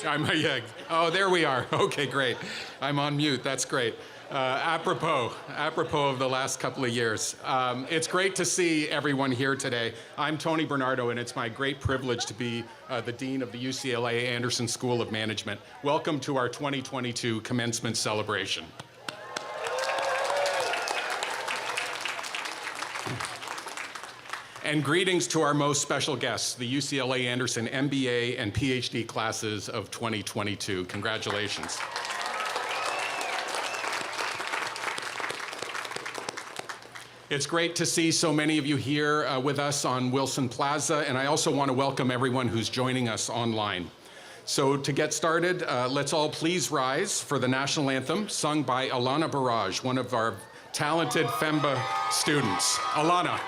Yeah. Oh, there we are. Okay, great. I'm on mute. That's great. Apropos of the last couple of years. It's great to see everyone here today. I'm Tony Bernardo, and it's my great privilege to be the Dean of the UCLA Anderson School of Management. Welcome to our 2022 Commencement celebration. And greetings to our most special guests, the UCLA Anderson MBA and Ph.D. classes of 2022. Congratulations. It's great to see so many of you here with us on Wilson Plaza, and I also want to welcome everyone who's joining us online. So to get started, let's all please rise for the National Anthem, sung by Alana Barrage, one of our talented FEMBA students. Alana.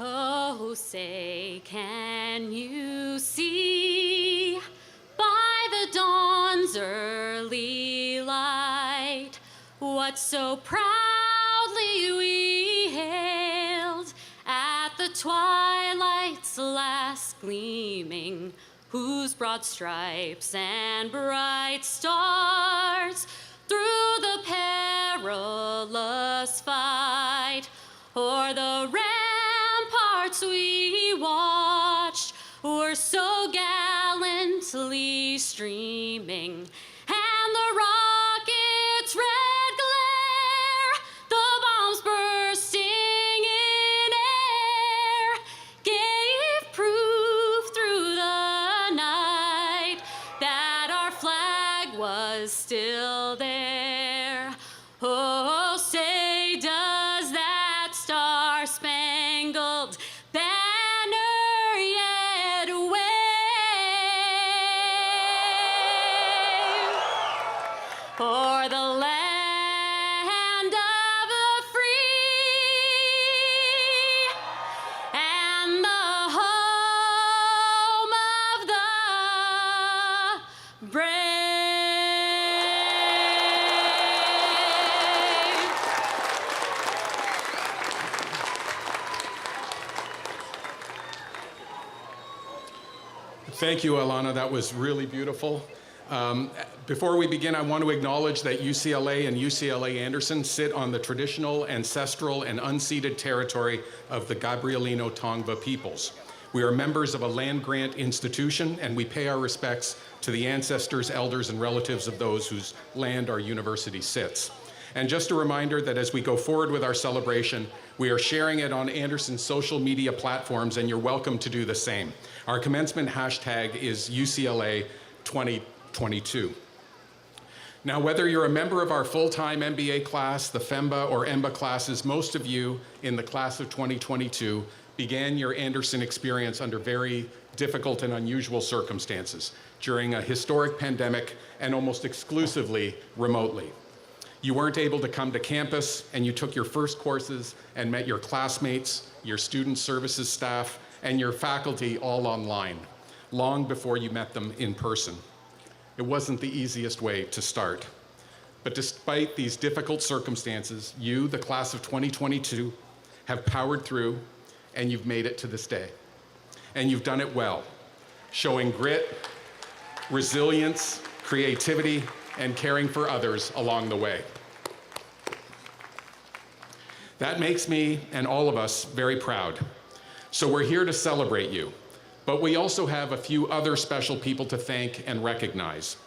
Oh, say, can you see by the dawn's early light what so proudly we hailed at the twilight's last gleaming, whose broad stripes and bright stars through the perilous fight o'er the we watched were so gallantly streaming, and the rocket's red glare, the bombs bursting in air, gave proof through the night that our flag was still there. Oh, say does that star-spangled banner yet wave o'er the land of the free and the home of the brave. Thank you, Alana. That was really beautiful. Before we begin, I want to acknowledge that UCLA and UCLA Anderson sit on the traditional, ancestral, and unceded territory of the Gabrielino Tongva peoples. We are members of a land-grant institution, and we pay our respects to the ancestors, elders, and relatives of those whose land our university sits. And just a reminder that as we go forward with our celebration, we are sharing it on Anderson's social media platforms, and you're welcome to do the same. Our commencement hashtag is UCLA 2022. Now, whether you're a member of our full-time MBA class, the FEMBA or EMBA classes, most of you in the class of 2022 began your Anderson experience under very difficult and unusual circumstances during a historic pandemic and almost exclusively remotely. You weren't able to come to campus, and you took your first courses and met your classmates, your student services staff, and your faculty all online, long before you met them in person. It wasn't the easiest way to start. But despite these difficult circumstances, you, the class of 2022, have powered through, and you've made it to this day. And you've done it well, showing grit, resilience, creativity, and caring for others along the way. That makes me and all of us very proud. So we're here to celebrate you, but we also have a few other special people to thank and recognize.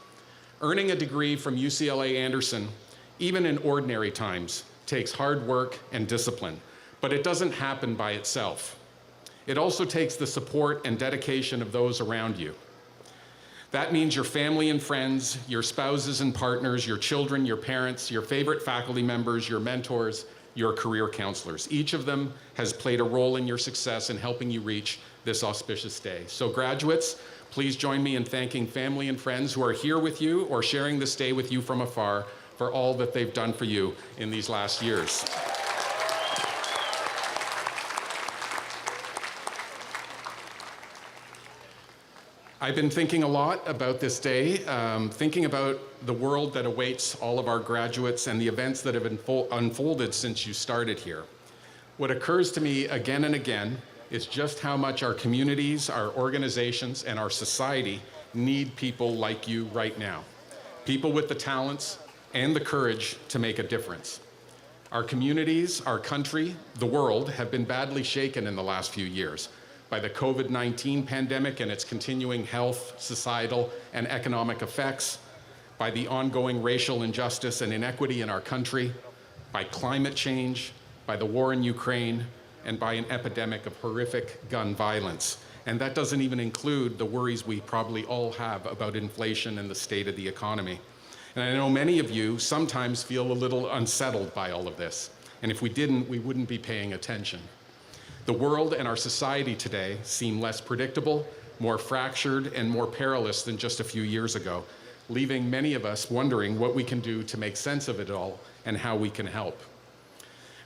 Earning a degree from UCLA Anderson, even in ordinary times, takes hard work and discipline, but it doesn't happen by itself. It also takes the support and dedication of those around you. That means your family and friends, your spouses and partners, your children, your parents, your favorite faculty members, your mentors, your career counselors. Each of them has played a role in your success in helping you reach this auspicious day. So graduates, please join me in thanking family and friends who are here with you or sharing this day with you from afar for all that they've done for you in these last years. I've been thinking a lot about this day, thinking about the world that awaits all of our graduates and the events that have unfolded since you started here. What occurs to me again and again is just how much our communities, our organizations, and our society need people like you right now. People with the talents and the courage to make a difference. Our communities, our country, the world have been badly shaken in the last few years by the COVID-19 pandemic and its continuing health, societal, and economic effects, by the ongoing racial injustice and inequity in our country, by climate change, by the war in Ukraine, and by an epidemic of horrific gun violence. And that doesn't even include the worries we probably all have about inflation and the state of the economy. And I know many of you sometimes feel a little unsettled by all of this. And if we didn't, we wouldn't be paying attention. The world and our society today seem less predictable, more fractured, and more perilous than just a few years ago, leaving many of us wondering what we can do to make sense of it all and how we can help.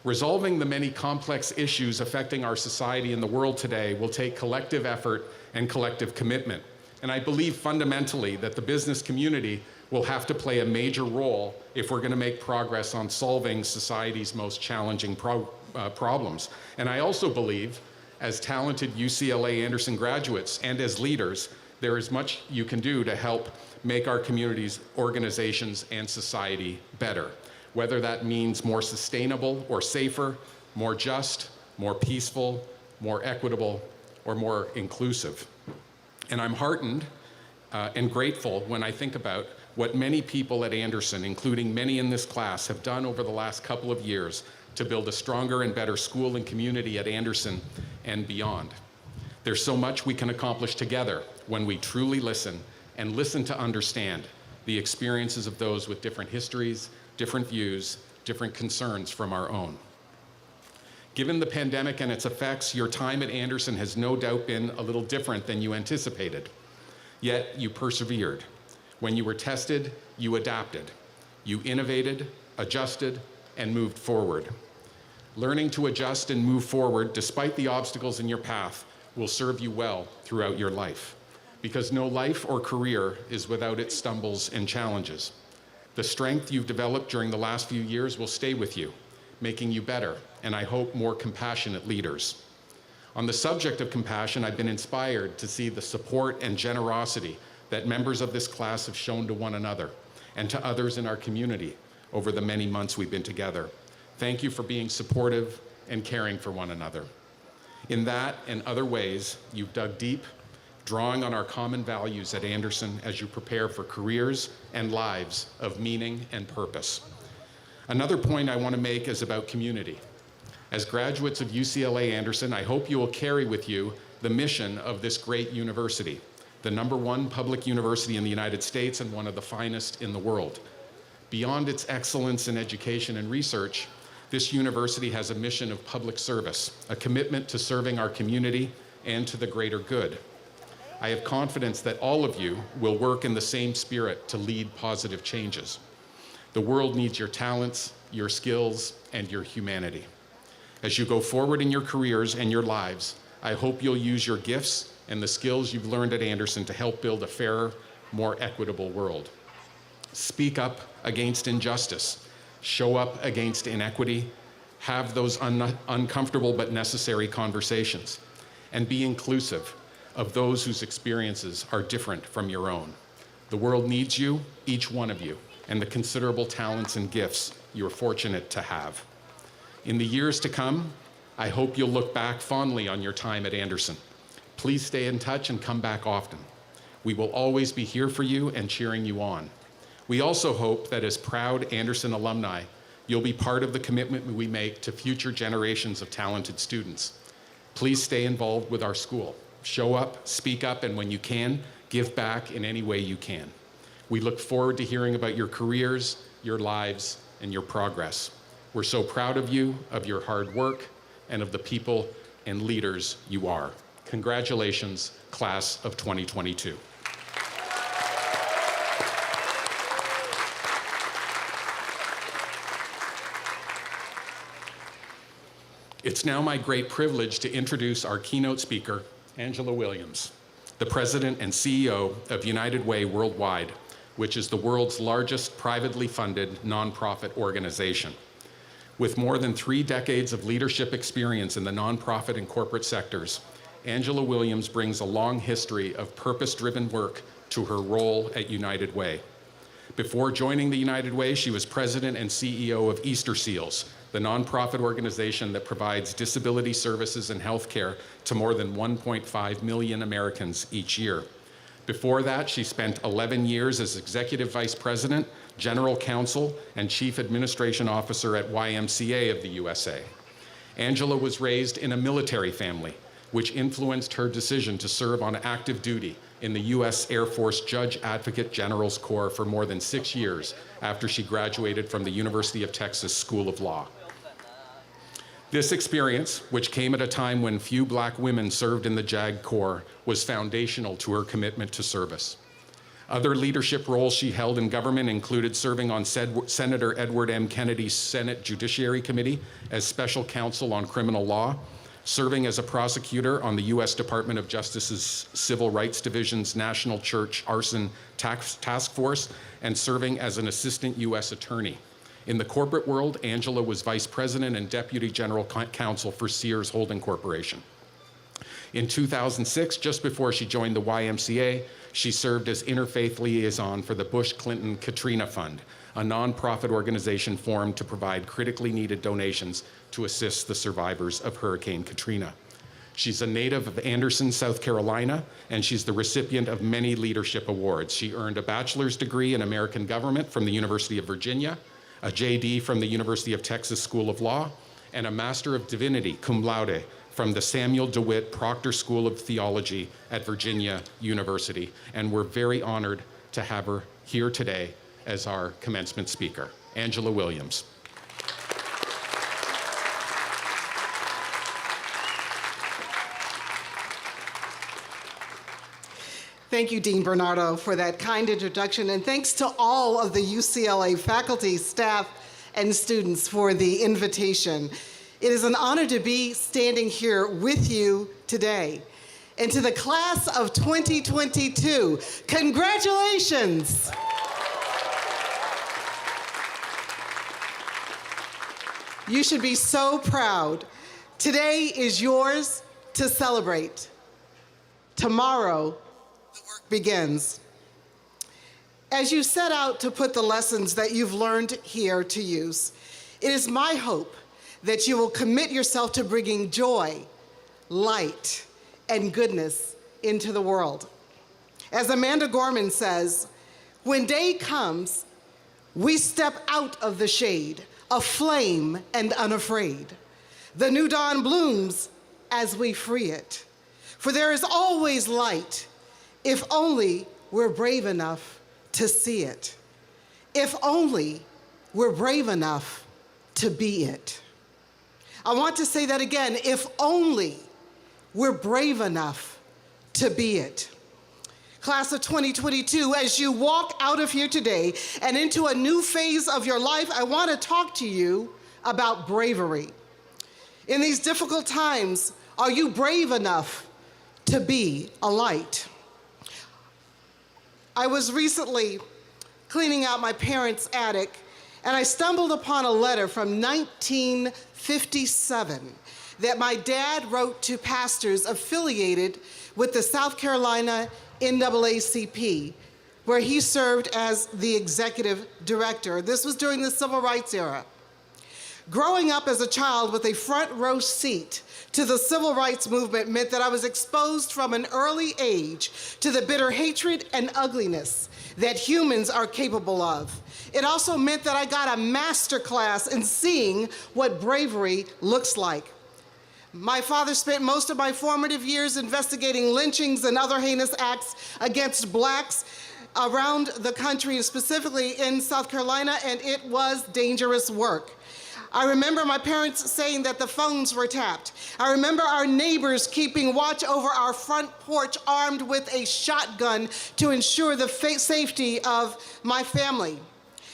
Resolving the many complex issues affecting our society and the world today will take collective effort and collective commitment. And I believe fundamentally that the business community will have to play a major role if we're going to make progress on solving society's most challenging problems. And I also believe, as talented UCLA Anderson graduates and as leaders, there is much you can do to help make our communities, organizations, and society better, whether that means more sustainable or safer, more just, more peaceful, more equitable, or more inclusive. And I'm heartened and grateful when I think about what many people at Anderson, including many in this class, have done over the last couple of years to build a stronger and better school and community at Anderson and beyond. There's so much we can accomplish together when we truly listen and listen to understand the experiences of those with different histories, different views, different concerns from our own. Given the pandemic and its effects, your time at Anderson has no doubt been a little different than you anticipated. Yet you persevered. When you were tested, you adapted. You innovated, adjusted, and moved forward. Learning to adjust and move forward despite the obstacles in your path will serve you well throughout your life, because no life or career is without its stumbles and challenges. The strength you've developed during the last few years will stay with you, making you better, and I hope more compassionate leaders. On the subject of compassion, I've been inspired to see the support and generosity that members of this class have shown to one another and to others in our community over the many months we've been together. Thank you for being supportive and caring for one another. In that and other ways, you've dug deep, drawing on our common values at Anderson as you prepare for careers and lives of meaning and purpose. Another point I want to make is about community. As graduates of UCLA Anderson, I hope you will carry with you the mission of this great university, the #1 public university in the United States and one of the finest in the world. Beyond its excellence in education and research, this university has a mission of public service, a commitment to serving our community and to the greater good. I have confidence that all of you will work in the same spirit to lead positive changes. The world needs your talents, your skills, and your humanity. As you go forward in your careers and your lives, I hope you'll use your gifts and the skills you've learned at Anderson to help build a fairer, more equitable world. Speak up against injustice, show up against inequity, have those uncomfortable but necessary conversations, and be inclusive of those whose experiences are different from your own. The world needs you, each one of you, and the considerable talents and gifts you're fortunate to have. In the years to come, I hope you'll look back fondly on your time at Anderson. Please stay in touch and come back often. We will always be here for you and cheering you on. We also hope that as proud Anderson alumni, you'll be part of the commitment we make to future generations of talented students. Please stay involved with our school. Show up, speak up, and when you can, give back in any way you can. We look forward to hearing about your careers, your lives, and your progress. We're so proud of you, of your hard work, and of the people and leaders you are. Congratulations, class of 2022. It's now my great privilege to introduce our keynote speaker, Angela Williams. the president and CEO of United Way Worldwide, which is the world's largest privately funded nonprofit organization. With more than 3 decades of leadership experience in the nonprofit and corporate sectors, Angela Williams brings a long history of purpose-driven work to her role at United Way. Before joining the United Way, she was president and CEO of Easter Seals, the nonprofit organization that provides disability services and healthcare to more than 1.5 million Americans each year. Before that, she spent 11 years as executive vice president, general counsel, and chief administration officer at YMCA of the USA. Angela was raised in a military family, which influenced her decision to serve on active duty in the U.S. Air Force Judge Advocate General's Corps for more than 6 years after she graduated from the University of Texas School of Law. This experience, which came at a time when few Black women served in the JAG Corps, was foundational to her commitment to service. Other leadership roles she held in government included serving on Senator Edward M. Kennedy's Senate Judiciary Committee as special counsel on criminal law, serving as a prosecutor on the U.S. Department of Justice's Civil Rights Division's National Church Arson Task Force, and serving as an assistant U.S. attorney. In the corporate world, Angela was vice president and deputy general counsel for Sears Holding Corporation. In 2006, just before she joined the YMCA, she served as interfaith liaison for the Bush-Clinton Katrina Fund, a nonprofit organization formed to provide critically needed donations to assist the survivors of Hurricane Katrina. She's a native of Anderson, South Carolina, and she's the recipient of many leadership awards. She earned a bachelor's degree in American government from the University of Virginia, a JD from the University of Texas School of Law, and a Master of Divinity, cum laude, from the Samuel DeWitt Proctor School of Theology at Virginia University. And we're very honored to have her here today as our commencement speaker. Angela Williams. Thank you, Dean Bernardo, for that kind introduction, and thanks to all of the UCLA faculty, staff, and students for the invitation. It is an honor to be standing here with you today. And to the class of 2022, congratulations! You should be so proud. Today is yours to celebrate. Tomorrow, the work begins. As you set out to put the lessons that you've learned here to use, it is my hope that you will commit yourself to bringing joy, light, and goodness into the world. As Amanda Gorman says, when day comes, we step out of the shade, aflame and unafraid. The new dawn blooms as we free it. For there is always light, if only we're brave enough to see it. If only we're brave enough to be it. I want to say that again, if only we're brave enough to be it. Class of 2022, as you walk out of here today and into a new phase of your life, I want to talk to you about bravery. In these difficult times, are you brave enough to be a light? I was recently cleaning out my parents' attic, and I stumbled upon a letter from 1957 that my dad wrote to pastors affiliated with the South Carolina NAACP, where he served as the executive director. This was during the Civil Rights era. Growing up as a child with a front row seat to the civil rights movement meant that I was exposed from an early age to the bitter hatred and ugliness that humans are capable of. It also meant that I got a master class in seeing what bravery looks like. My father spent most of my formative years investigating lynchings and other heinous acts against blacks around the country, and specifically in South Carolina, and it was dangerous work. I remember my parents saying that the phones were tapped. I remember our neighbors keeping watch over our front porch armed with a shotgun to ensure the safety of my family.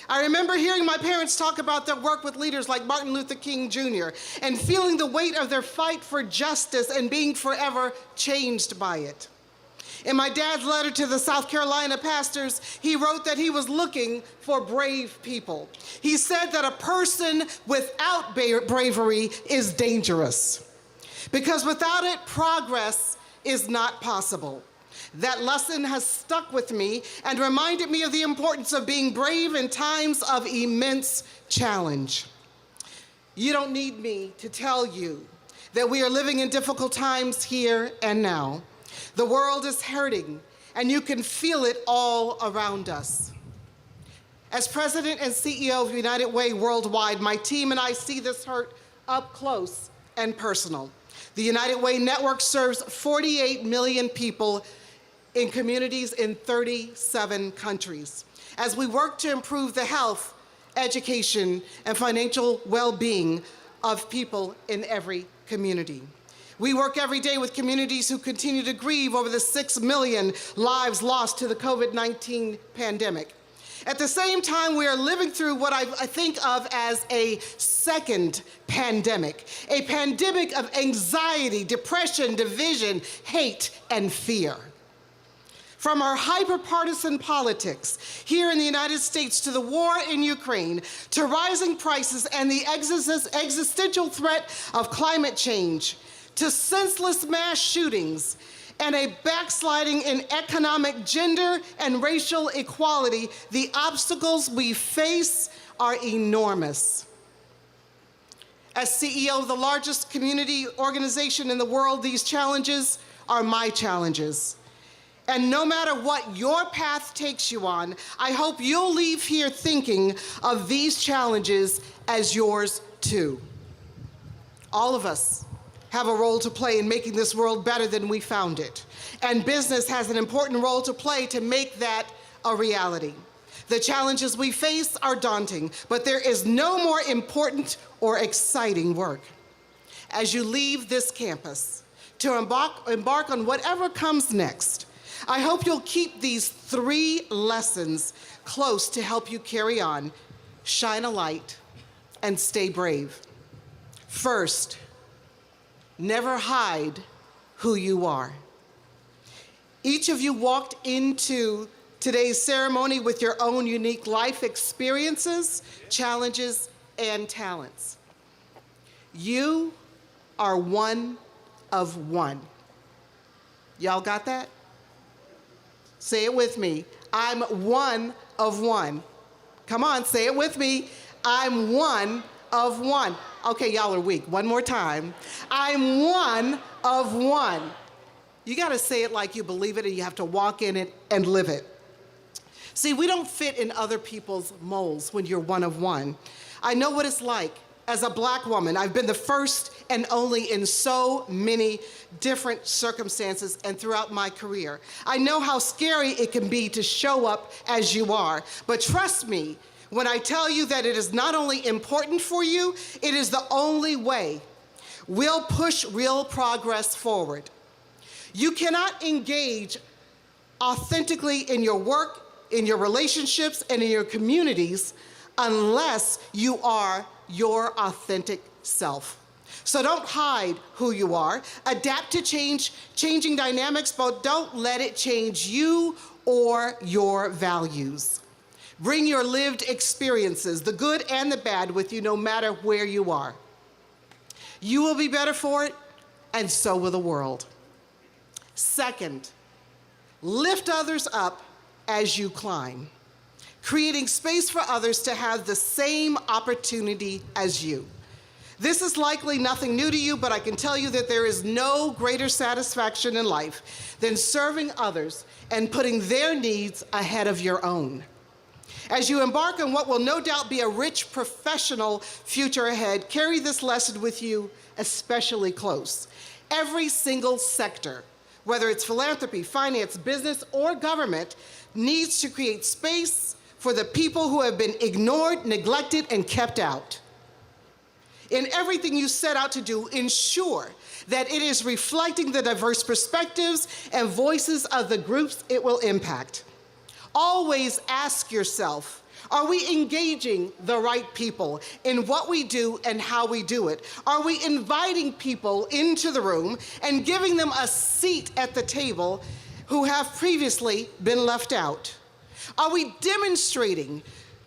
I remember hearing my parents talk about their work with leaders like Martin Luther King Jr. and feeling the weight of their fight for justice and being forever changed by it. In my dad's letter to the South Carolina pastors, he wrote that he was looking for brave people. He said that a person without bravery is dangerous, because without it, progress is not possible. That lesson has stuck with me and reminded me of the importance of being brave in times of immense challenge. You don't need me to tell you that we are living in difficult times here and now. The world is hurting, and you can feel it all around us. As president and CEO of United Way Worldwide, my team and I see this hurt up close and personal. The United Way Network serves 48 million people in communities in 37 countries. As we work to improve the health, education, and financial well-being of people in every community. We work every day with communities who continue to grieve over the 6 million lives lost to the COVID-19 pandemic. At the same time, we are living through what I think of as a second pandemic, a pandemic of anxiety, depression, division, hate, and fear. From our hyper-partisan politics here in the United States to the war in Ukraine, to rising prices and the existential threat of climate change, to senseless mass shootings, and a backsliding in economic, gender, and racial equality, the obstacles we face are enormous. As CEO of the largest community organization in the world, these challenges are my challenges. And no matter what your path takes you on, I hope you'll leave here thinking of these challenges as yours too. All of us have a role to play in making this world better than we found it. And business has an important role to play to make that a reality. The challenges we face are daunting, but there is no more important or exciting work. As you leave this campus to embark on whatever comes next, I hope you'll keep these 3 lessons close to help you carry on, shine a light, and stay brave. First, never hide who you are. Each of you walked into today's ceremony with your own unique life experiences, challenges, and talents. You are one of one. Y'all got that? Say it with me. I'm one of one. Come on, say it with me. I'm one of one. Okay, y'all are weak. One more time. I'm one of one. You got to say it like you believe it, and you have to walk in it and live it. See, we don't fit in other people's molds when you're one of one. I know what it's like. As a Black woman, I've been the first and only in so many different circumstances and throughout my career. I know how scary it can be to show up as you are, but trust me when I tell you that it is not only important for you, it is the only way we'll push real progress forward. You cannot engage authentically in your work, in your relationships, and in your communities unless you are your authentic self. So don't hide who you are. Adapt to changing dynamics, but don't let it change you or your values. Bring your lived experiences, the good and the bad, with you no matter where you are. You will be better for it, and so will the world. Second, lift others up as you climb, creating space for others to have the same opportunity as you. This is likely nothing new to you, but I can tell you that there is no greater satisfaction in life than serving others and putting their needs ahead of your own. As you embark on what will no doubt be a rich professional future ahead, carry this lesson with you especially close. Every single sector, whether it's philanthropy, finance, business, or government, needs to create space for the people who have been ignored, neglected, and kept out. In everything you set out to do, ensure that it is reflecting the diverse perspectives and voices of the groups it will impact. Always ask yourself, are we engaging the right people in what we do and how we do it? Are we inviting people into the room and giving them a seat at the table who have previously been left out? Are we demonstrating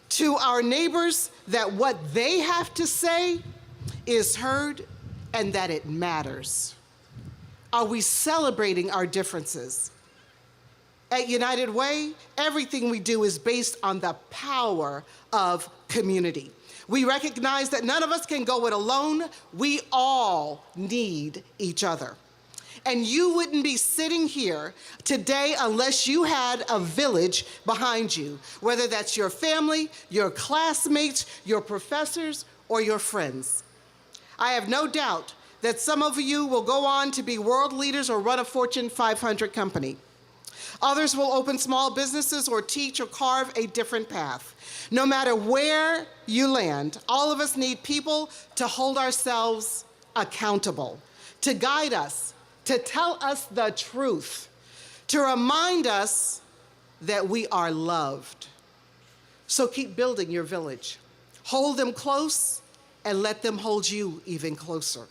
to our neighbors that what they have to say is heard and that it matters? Are we celebrating our differences? At United Way, everything we do is based on the power of community. We recognize that none of us can go it alone. We all need each other. And you wouldn't be sitting here today unless you had a village behind you, whether that's your family, your classmates, your professors, or your friends. I have no doubt that some of you will go on to be world leaders or run a Fortune 500 company. Others will open small businesses or teach or carve a different path. No matter where you land, all of us need people to hold ourselves accountable, to guide us, to tell us the truth, to remind us that we are loved. So keep building your village. Hold them close and let them hold you even closer.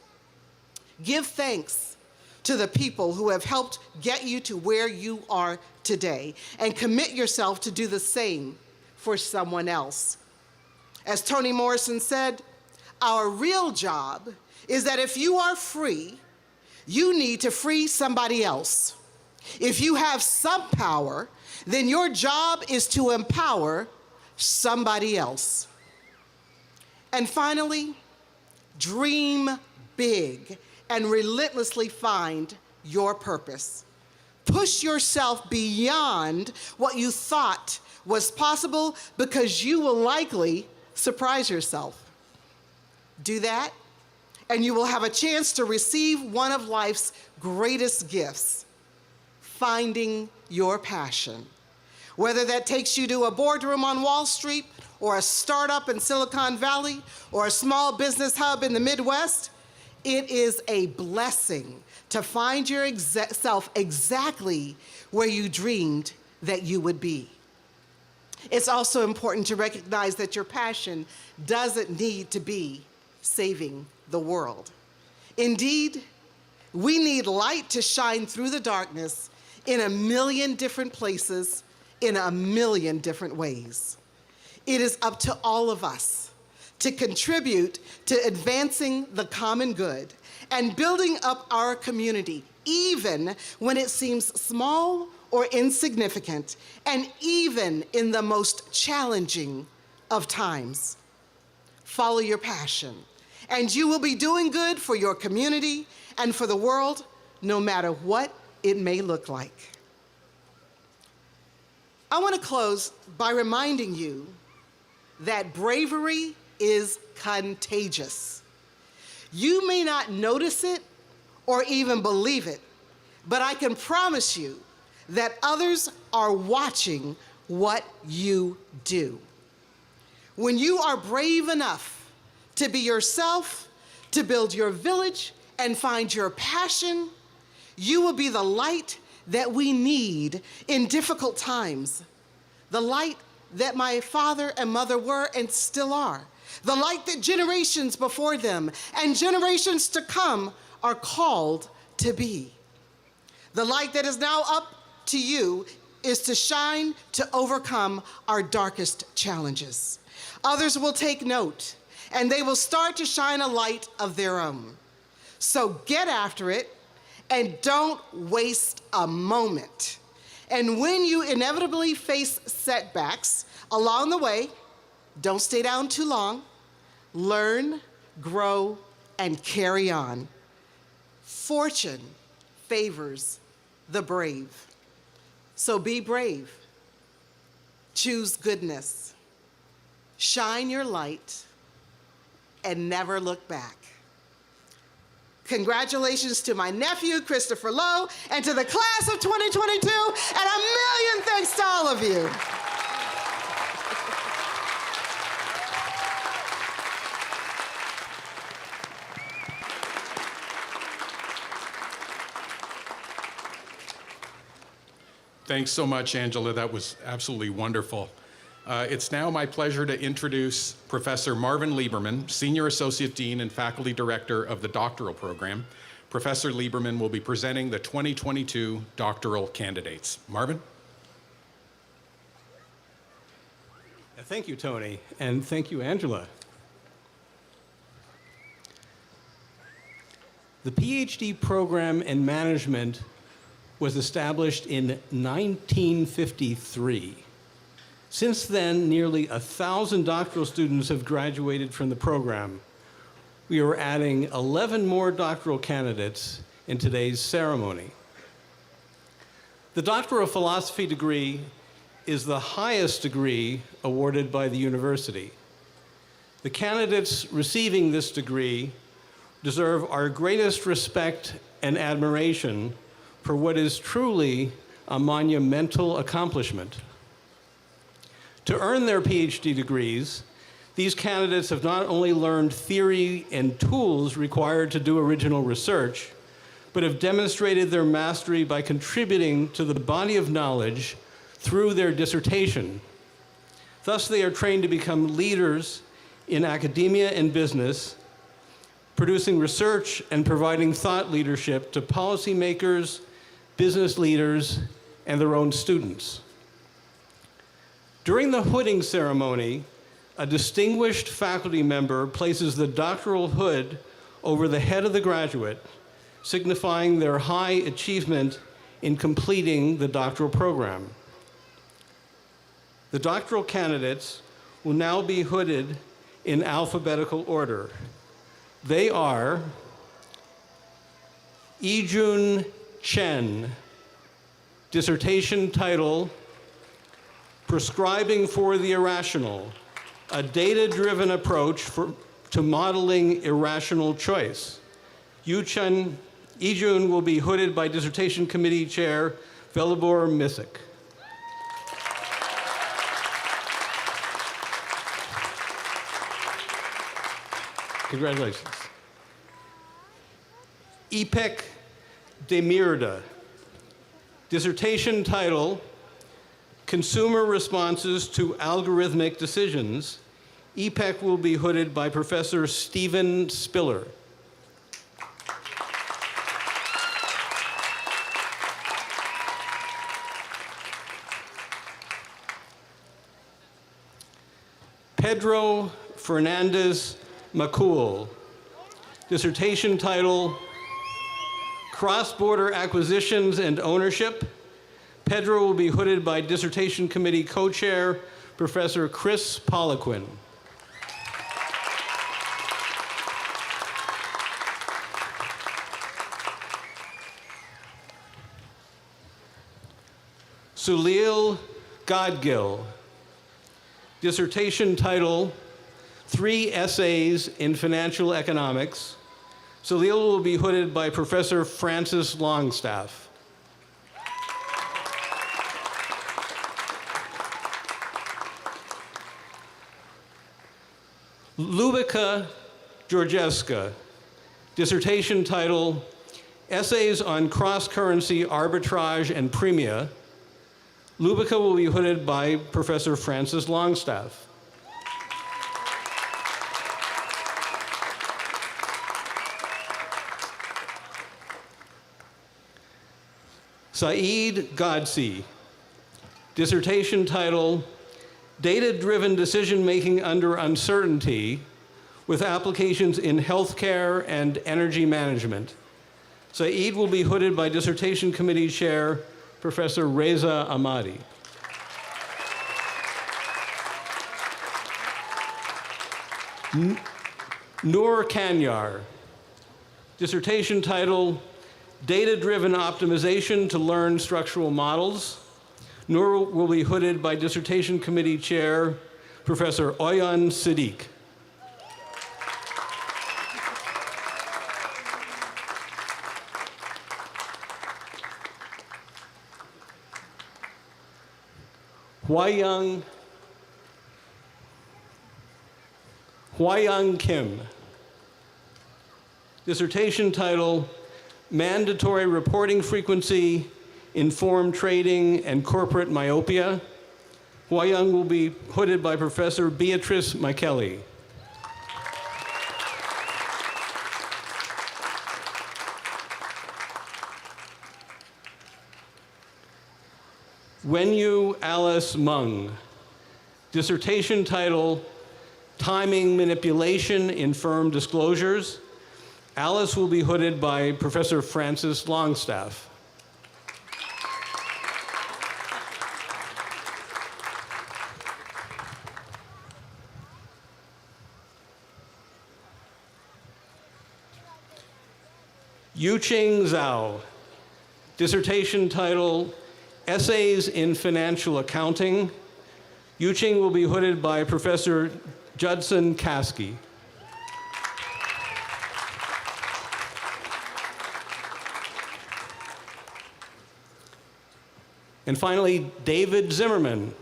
Give thanks to the people who have helped get you to where you are today, and commit yourself to do the same for someone else. As Toni Morrison said, our real job is that if you are free, you need to free somebody else. If you have some power, then your job is to empower somebody else. And finally, dream big and relentlessly find your purpose. Push yourself beyond what you thought was possible, because you will likely surprise yourself. Do that, and you will have a chance to receive one of life's greatest gifts, finding your passion. Whether that takes you to a boardroom on Wall Street, or a startup in Silicon Valley, or a small business hub in the Midwest, it is a blessing to find yourself exactly where you dreamed that you would be. It's also important to recognize that your passion doesn't need to be saving the world. Indeed, we need light to shine through the darkness in a million different places, in a million different ways. It is up to all of us to contribute to advancing the common good and building up our community, even when it seems small or insignificant, and even in the most challenging of times. Follow your passion, and you will be doing good for your community and for the world, no matter what it may look like. I want to close by reminding you that bravery is contagious. You may not notice it or even believe it, but I can promise you that others are watching what you do. When you are brave enough to be yourself, to build your village and find your passion, you will be the light that we need in difficult times. The light that my father and mother were and still are. The light that generations before them and generations to come are called to be. The light that is now up to you is to shine to overcome our darkest challenges. Others will take note, and they will start to shine a light of their own. So get after it, and don't waste a moment. And when you inevitably face setbacks along the way, don't stay down too long. Learn, grow, and carry on. Fortune favors the brave. So be brave. Choose goodness. Shine your light and never look back. Congratulations to my nephew, Christopher Lowe, and to the class of 2022, and a million thanks to all of you. Thanks so much, Angela. That was absolutely wonderful. It's now my pleasure to introduce Professor Marvin Lieberman, Senior Associate Dean and Faculty Director of the Doctoral Program. Professor Lieberman will be presenting the 2022 doctoral candidates. Marvin? Thank you, Tony, and thank you, Angela. The PhD program in management was established in 1953. Since then, nearly 1,000 doctoral students have graduated from the program. We are adding 11 more doctoral candidates in today's ceremony. The Doctor of Philosophy degree is the highest degree awarded by the university. The candidates receiving this degree deserve our greatest respect and admiration for what is truly a monumental accomplishment. To earn their PhD degrees, these candidates have not only learned theory and tools required to do original research, but have demonstrated their mastery by contributing to the body of knowledge through their dissertation. Thus, they are trained to become leaders in academia and business, producing research and providing thought leadership to policymakers, business leaders, and their own students. During the hooding ceremony, a distinguished faculty member places the doctoral hood over the head of the graduate, signifying their high achievement in completing the doctoral program. The doctoral candidates will now be hooded in alphabetical order. They are Ijun Chen, dissertation title, Prescribing for the Irrational, a data-driven approach to modeling irrational choice. Ijun will be hooded by dissertation committee chair Velibor Misick. Congratulations. Ipek Demirda, dissertation title, Consumer Responses to Algorithmic Decisions. Ipek will be hooded by Professor Stephen Spiller. Pedro Fernandez McCool, dissertation title, Cross-Border Acquisitions and Ownership. Pedro will be hooded by dissertation committee co-chair, Professor Chris Poliquin. Sulil Godgill, dissertation title, 3 Essays in Financial Economics. Sulil will be hooded by Professor Francis Longstaff. Lubica Georgievska, dissertation title, Essays on Cross-Currency Arbitrage and Premia. Lubica will be hooded by Professor Francis Longstaff. Saeed Godsey, dissertation title, Data-Driven Decision-Making Under Uncertainty with Applications in Healthcare and Energy Management. Saeed will be hooded by dissertation committee chair, Professor Reza Ahmadi. Noor Kanyar, dissertation title, Data-Driven Optimization to Learn Structural Models. Noor will be hooded by dissertation committee chair, Professor Oyan Siddiq. Hwayang Kim, dissertation title, Mandatory Reporting Frequency, Informed Trading, and Corporate Myopia. Hwayang will be hooded by Professor Beatrice Micheli. Wenyu Alice Mung. Dissertation title, Timing Manipulation in Firm Disclosures. Alice will be hooded by Professor Francis Longstaff. Yuqing Zhao. Dissertation title, Essays in Financial Accounting. Yuqing will be hooded by Professor Judson Caskey. And finally, David Zimmerman.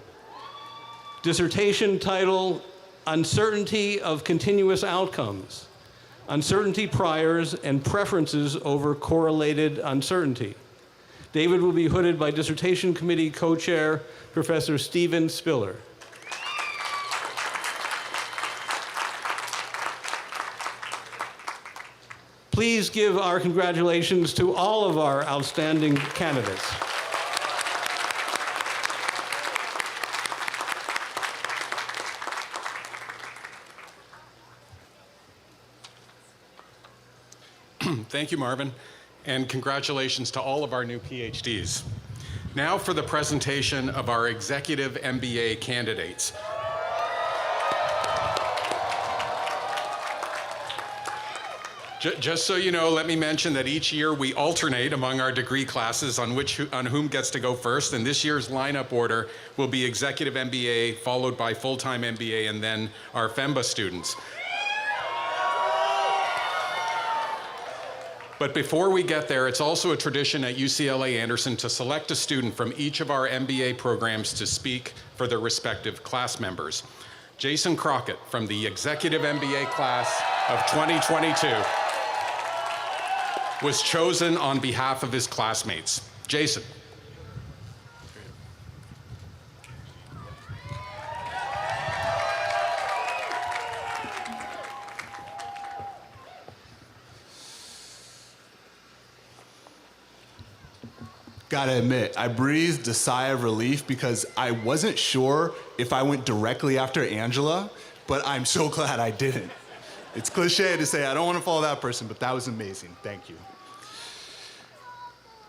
Dissertation title, Uncertainty of Continuous Outcomes. Uncertainty priors and preferences over correlated uncertainty. David will be hooded by Dissertation Committee co-chair, Professor Stephen Spiller. Please give our congratulations to all of our outstanding candidates. Thank you, Marvin, and congratulations to all of our new PhDs. Now for the presentation of our Executive MBA candidates. Just so you know, let me mention that each year we alternate among our degree classes on whom gets to go first, and this year's lineup order will be Executive MBA, followed by full-time MBA, and then our FEMBA students. But before we get there, it's also a tradition at UCLA Anderson to select a student from each of our MBA programs to speak for their respective class members. Jason Crockett from the Executive MBA class of 2022 was chosen on behalf of his classmates. Jason. Gotta admit, I breathed a sigh of relief because I wasn't sure if I went directly after Angela, but I'm so glad I didn't. It's cliche to say I don't want to follow that person, but that was amazing. Thank you.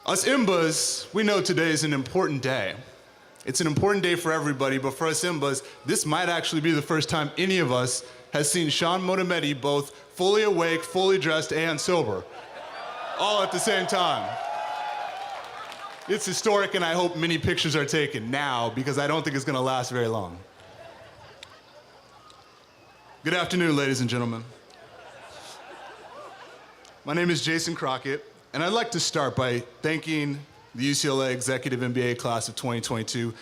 Us IMBAs, we know today is an important day. It's an important day for everybody, but for us IMBAs, this might actually be the first time any of us has seen Sean Motamedi both fully awake, fully dressed, and sober, all at the same time. It's historic, and I hope many pictures are taken now because I don't think it's going to last very long. Good afternoon, ladies and gentlemen. My name is Jason Crockett, and I'd like to start by thanking the UCLA Executive MBA class of 2022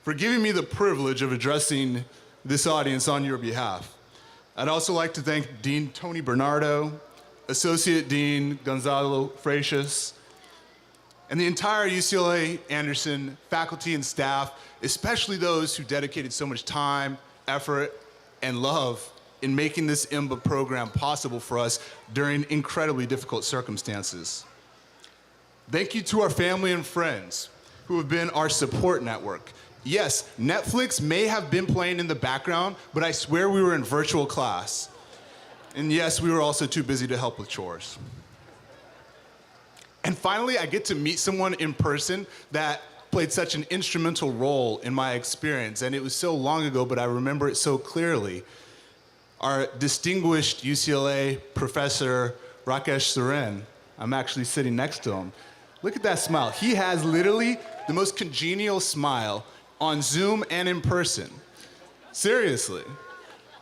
for giving me the privilege of addressing this audience on your behalf. I'd also like to thank Dean Tony Bernardo, Associate Dean Gonzalo Freixas, and the entire UCLA Anderson faculty and staff, especially those who dedicated so much time, effort, and love in making this EMBA program possible for us during incredibly difficult circumstances. Thank you to our family and friends who have been our support network. Yes, Netflix may have been playing in the background, but I swear we were in virtual class. And yes, we were also too busy to help with chores. And finally, I get to meet someone in person that played such an instrumental role in my experience. And it was so long ago, but I remember it so clearly. Our distinguished UCLA professor, Rakesh Saren. I'm actually sitting next to him. Look at that smile. He has literally the most congenial smile on Zoom and in person. Seriously.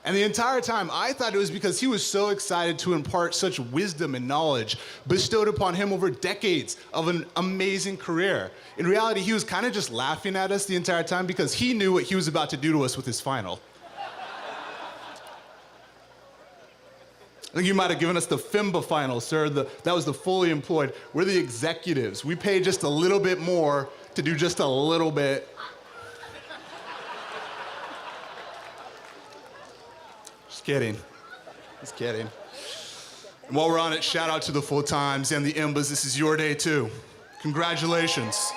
And the entire time, I thought it was because he was so excited to impart such wisdom and knowledge bestowed upon him over decades of an amazing career. In reality, he was kind of just laughing at us the entire time because he knew what he was about to do to us with his final. I think you might have given us the FEMBA final, sir. That was the fully employed. We're the executives. We pay just a little bit more to do just a little bit. Just kidding. Just kidding. And while we're on it, shout out to the full-times and the EMBAs. This is your day, too. Congratulations.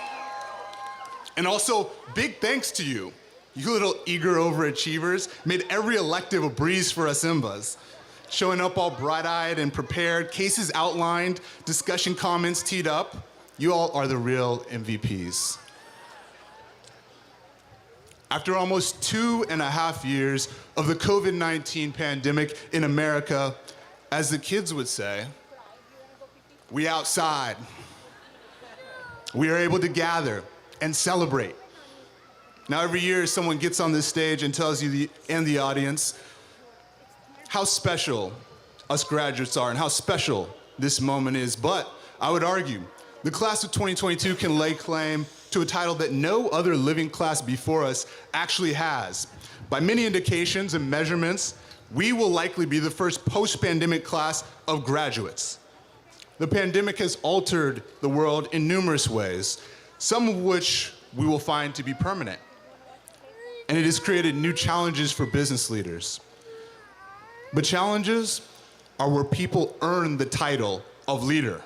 And also, big thanks to you. You little eager overachievers made every elective a breeze for us EMBAs. Showing up all bright-eyed and prepared, cases outlined, discussion comments teed up. You all are the real MVPs. After almost 2.5 years of the COVID-19 pandemic in America, as the kids would say, we outside. We are able to gather and celebrate. Now, every year, someone gets on this stage and tells you and the audience how special us graduates are and how special this moment is. But I would argue the class of 2022 can lay claim to a title that no other living class before us actually has. By many indications and measurements, we will likely be the first post-pandemic class of graduates. The pandemic has altered the world in numerous ways, some of which we will find to be permanent. And it has created new challenges for business leaders. But challenges are where people earn the title of leader.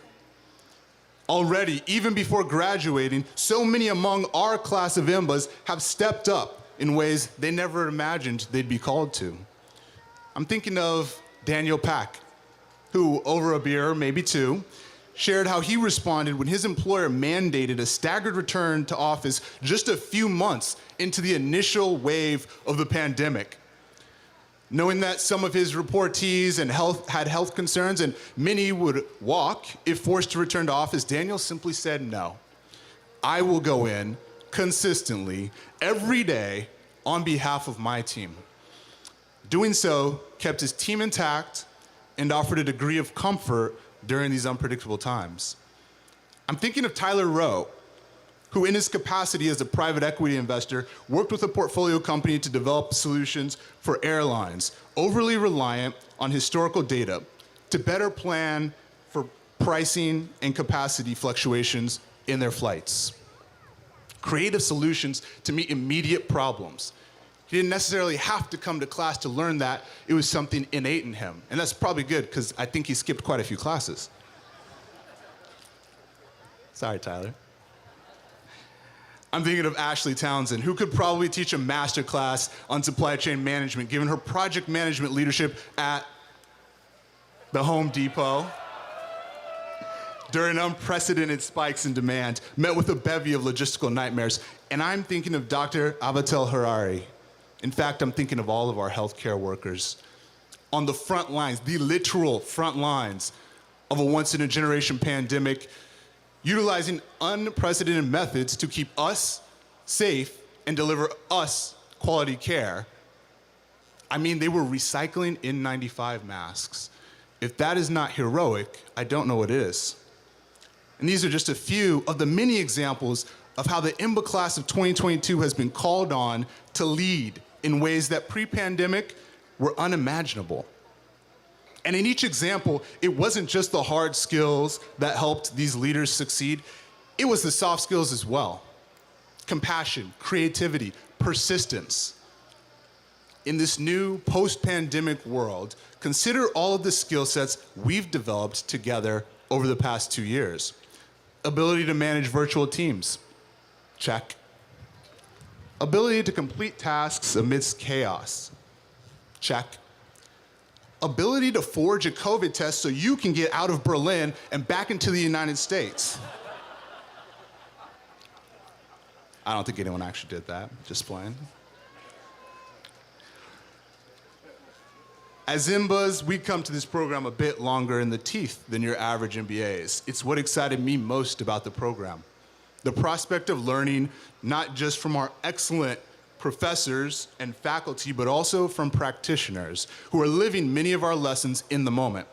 Already, even before graduating, so many among our class of EMBAs have stepped up in ways they never imagined they'd be called to. I'm thinking of Daniel Pack, who, over a beer, maybe two, shared how he responded when his employer mandated a staggered return to office just a few months into the initial wave of the pandemic. Knowing that some of his reportees had health concerns and many would walk if forced to return to office, Daniel simply said, no. I will go in consistently every day on behalf of my team. Doing so kept his team intact and offered a degree of comfort during these unpredictable times. I'm thinking of Tyler Rowe, who in his capacity as a private equity investor worked with a portfolio company to develop solutions for airlines, overly reliant on historical data to better plan for pricing and capacity fluctuations in their flights. Creative solutions to meet immediate problems. He didn't necessarily have to come to class to learn that. It was something innate in him. And that's probably good, because I think he skipped quite a few classes. Sorry, Tyler. I'm thinking of Ashley Townsend, who could probably teach a master class on supply chain management, given her project management leadership at the Home Depot during unprecedented spikes in demand, met with a bevy of logistical nightmares. And I'm thinking of Dr. Avital Harari. In fact, I'm thinking of all of our healthcare workers on the front lines, the literal front lines of a once-in-a-generation pandemic, utilizing unprecedented methods to keep us safe and deliver us quality care. I mean, they were recycling N95 masks. If that is not heroic, I don't know what is. And these are just a few of the many examples of how the EMBA class of 2022 has been called on to lead in ways that pre-pandemic were unimaginable. And in each example, it wasn't just the hard skills that helped these leaders succeed, it was the soft skills as well. Compassion, creativity, persistence. In this new post-pandemic world, consider all of the skill sets we've developed together over the past 2 years. Ability to manage virtual teams, check. Ability to complete tasks amidst chaos, check. Ability to forge a COVID test so you can get out of Berlin and back into the United States. I don't think anyone actually did that, just playing. As EMBAs, we come to this program a bit longer in the teeth than your average MBAs. It's what excited me most about the program. The prospect of learning not just from our excellent professors and faculty, but also from practitioners who are living many of our lessons in the moment.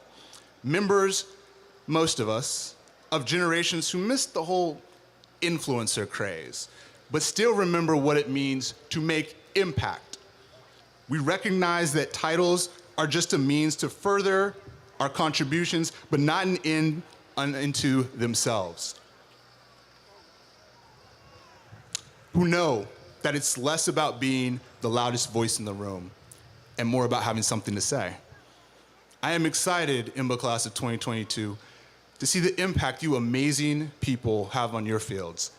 Members, most of us, of generations who missed the whole influencer craze, but still remember what it means to make impact. We recognize that titles are just a means to further our contributions, but not an end unto themselves. Who know that it's less about being the loudest voice in the room and more about having something to say. I am excited, EMBA class of 2022, to see the impact you amazing people have on your fields.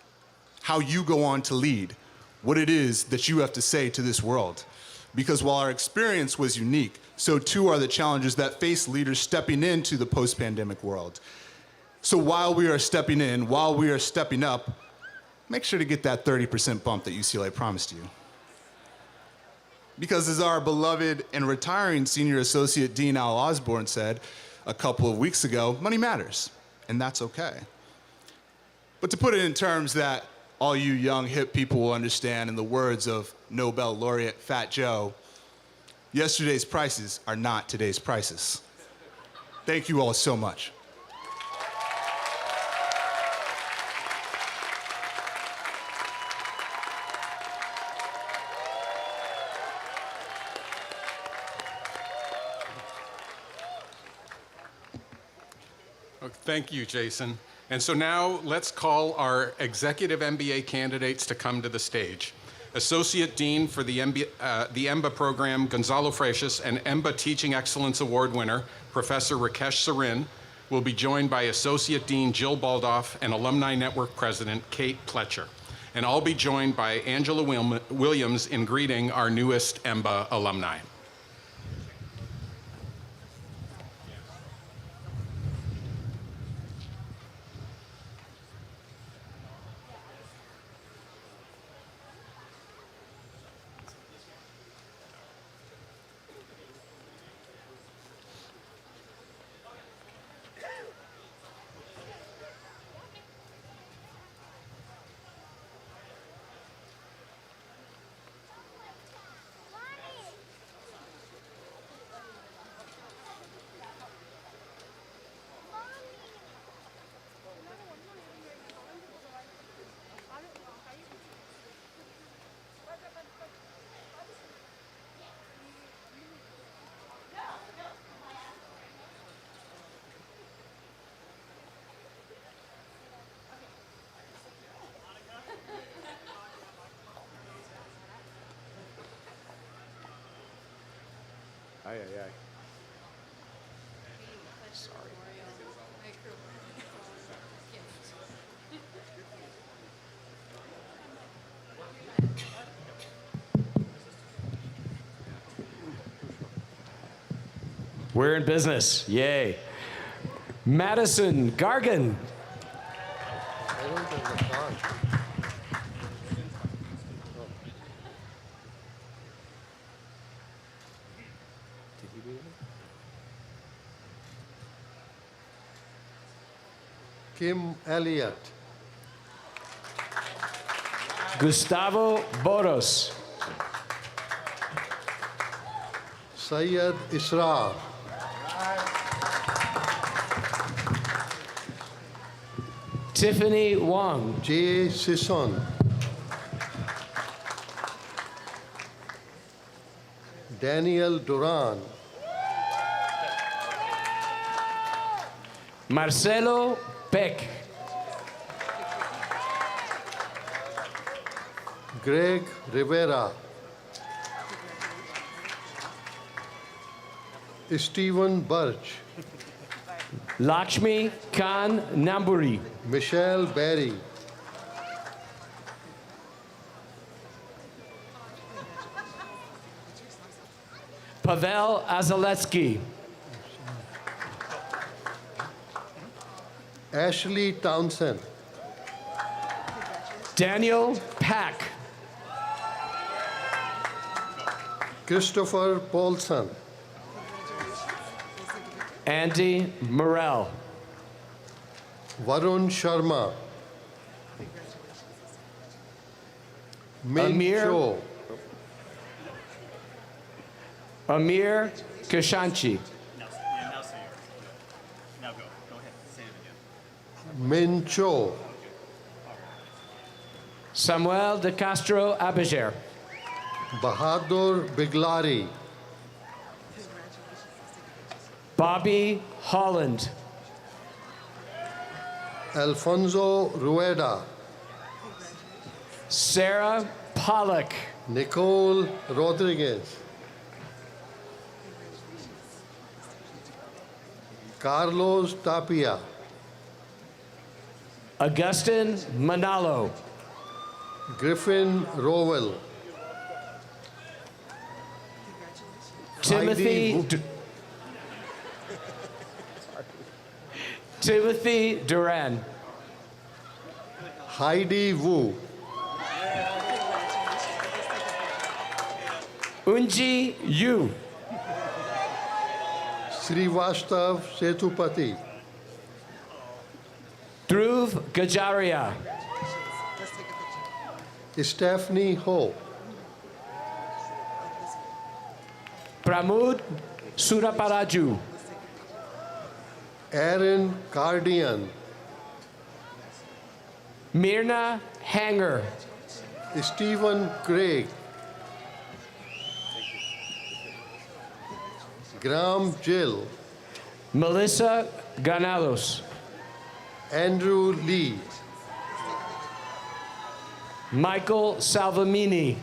how you go on to lead, what it is that you have to say to this world. Because while our experience was unique, so too are the challenges that face leaders stepping into the post-pandemic world. So while we are stepping in, while we are stepping up, make sure to get that 30% bump that UCLA promised you. Because as our beloved and retiring Senior Associate Dean Al Osborne said a couple of weeks ago, money matters, and that's okay. But to put it in terms that all you young hip people will understand, in the words of Nobel laureate Fat Joe, yesterday's prices are not today's prices. Thank you all so much. Thank you, Jason. And so now let's call our executive MBA candidates to come to the stage. Associate Dean for the EMBA program, Gonzalo Freixas, and EMBA Teaching Excellence Award winner, Professor Rakesh Sarin, will be joined by Associate Dean Jill Baldoff and Alumni Network President Kate Pletcher. And I'll be joined by Angela Williams in greeting our newest EMBA alumni. We're in business. Yay. Madison Gargan. Kim Elliott. Gustavo Boros. Syed Israr. Tiffany Wong. J. Sisson. Daniel Duran. Marcelo Peck. Greg Rivera. Stephen Birch. Lakshmi Khan Namburi. Michelle Berry. Pavel Azaletsky. Ashley Townsend. Daniel Pack. Christopher Paulson. Andy Morrell. Varun Sharma. Min Amir. Cho. Amir Kashanchi. Min Cho. Samuel de Castro Abiger. Bahadur Biglari. Bobby Holland. Alfonso Rueda. Sarah Pollock. Nicole Rodriguez. Carlos Tapia. Augustin Manalo. Griffin Rowell. Timothy Timothy Duran. Heidi Wu. Unji Yu. Srivastav Setupati. Dhruv Gajaria. Stephanie Ho. Pramod Suraparaju. Aaron Cardian. Mirna Hanger. Stephen Craig. Graham Jill. Melissa Ganalos. Andrew Lee. Michael Salvamini.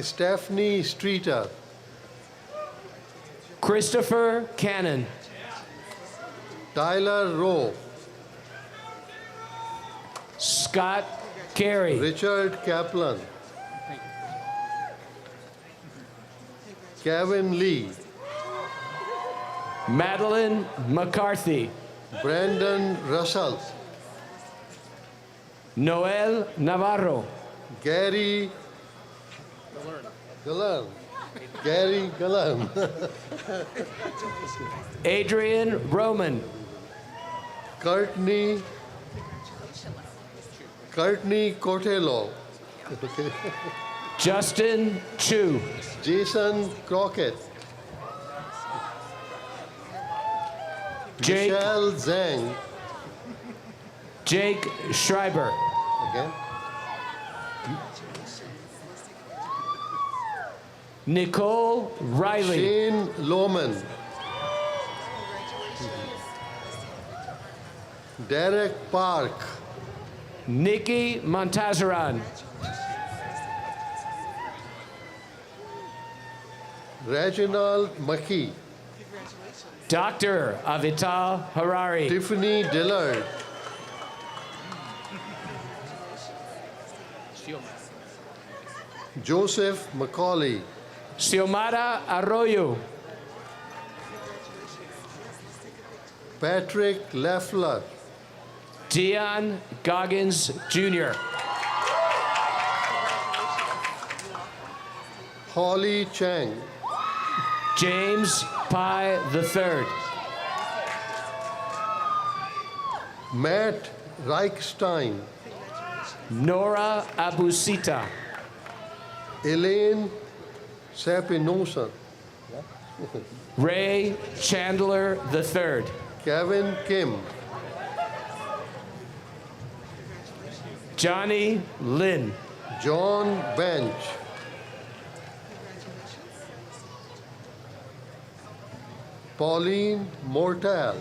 Stephanie Streeter. Christopher Cannon. Tyler Rowe. Scott Carey. Richard Kaplan. Kevin Lee. Madeline McCarthy. Brandon Russell. Noel Navarro. Gary Galan. Gary Galan. Adrian Roman. Courtney Cotello. Justin Chu. Jason Crockett. Jake, Michelle Zhang. Jake Schreiber. Again. Nicole Riley. Shane Lohman. Derek Park. Nikki Montazaran. Reginald McKee. Dr. Avital Harari. Tiffany Dillard. Joseph McCauley. Xiomara Arroyo. Patrick Leffler. Dion Goggins Jr. Holly Chang. James Pai III. Matt Reichstein. Nora Abusita. Elaine Sapinosa. Ray Chandler III. Kevin Kim. Johnny Lynn. John Bench. Pauline Mortal.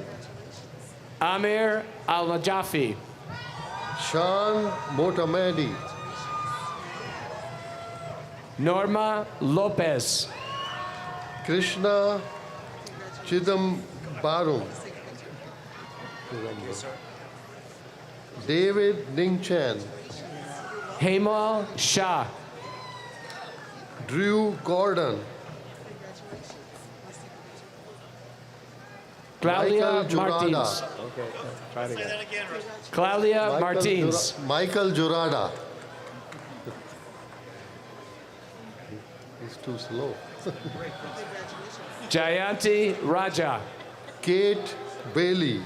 Amir Al-Najafi. Sean Motamedi. Norma Lopez. Krishna Chidambaram. David Ningchan. Hemal Shah. Drew Gordon. Claudia Michael Jurada. Martins. Claudia Martins. Michael Jurada. He's too slow. Jayanti Raja. Kate Bailey.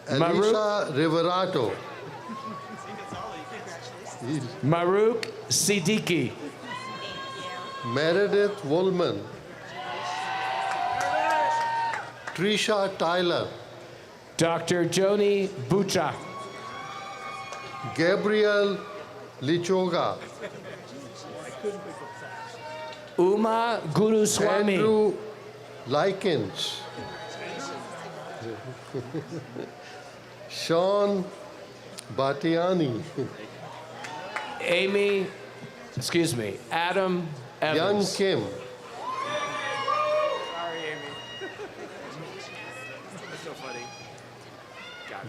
Elisa Riverato. Maruk Siddiqui. Meredith Woolman. Trisha Tyler. Dr. Joni Bucha. Gabriel Lichoga. Uma Guruswamy. Andrew Likens. Sean Batiani. Adam Young Evans. Kim.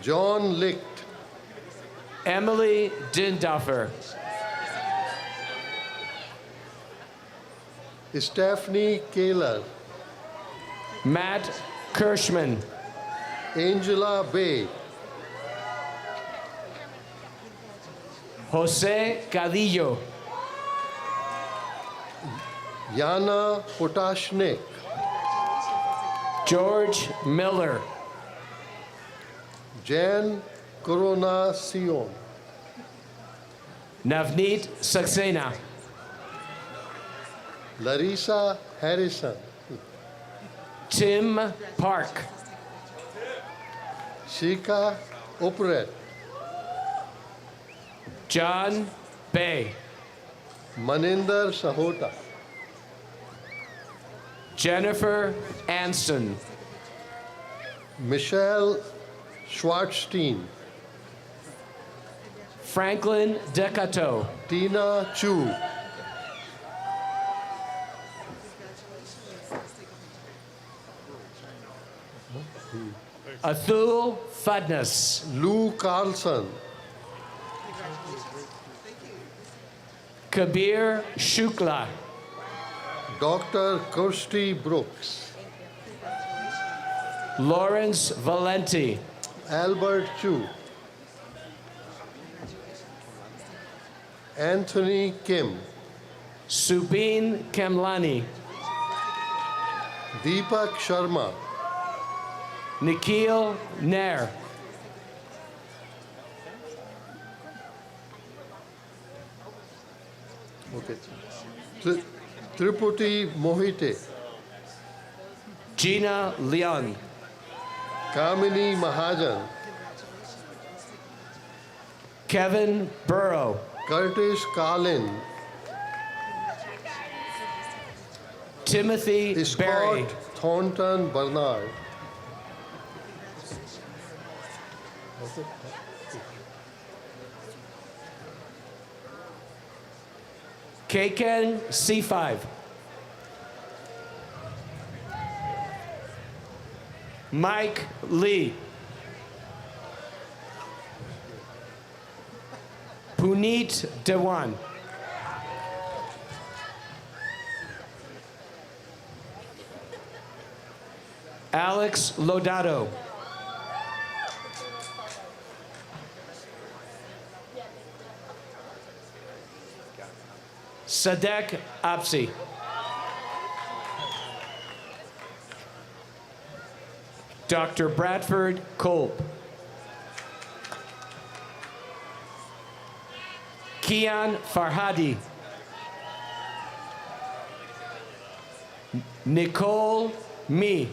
John Licht, Emily Dindoffer. Stephanie Kaler, Matt Kirschman. Angela Bay, Jose Cadillo. Yana Potashnik, George Miller. Jan Coronacion, Navneet Saxena. Larissa Harrison, Tim Park. Shika Opret, John Bay. Maninder Sahota, Jennifer Anson. Michelle Schwartzstein, Franklin Decato. Tina Chu, Athul Fadnas. Lou Carlson, Kabir Shukla. Dr. Kirsty Brooks, Lawrence Valenti. Albert Chu, Anthony Kim, Subin Kamlani. Deepak Sharma, Nikhil Nair. okay. Triputi Mohite, Gina Leon. Kamini Mahajan, Kevin Burrow. Curtis Carlin, Timothy Berry. Scott Thornton Bernard, Keiken C5. Mike Lee. Puneet Dewan. Alex Lodato. Sadek Apsi. Dr. Bradford Kolb. Kian Farhadi. Nicole Me.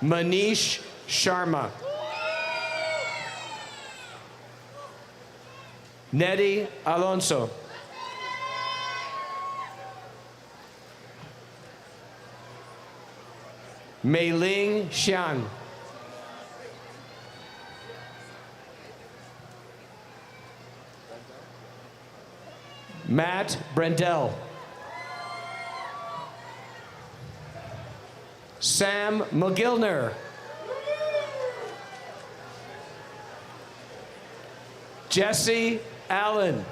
Manish Sharma. Nettie Alonso. Mei-Ling Xian. Matt Brendel. Sam McGillner. Jesse Allen.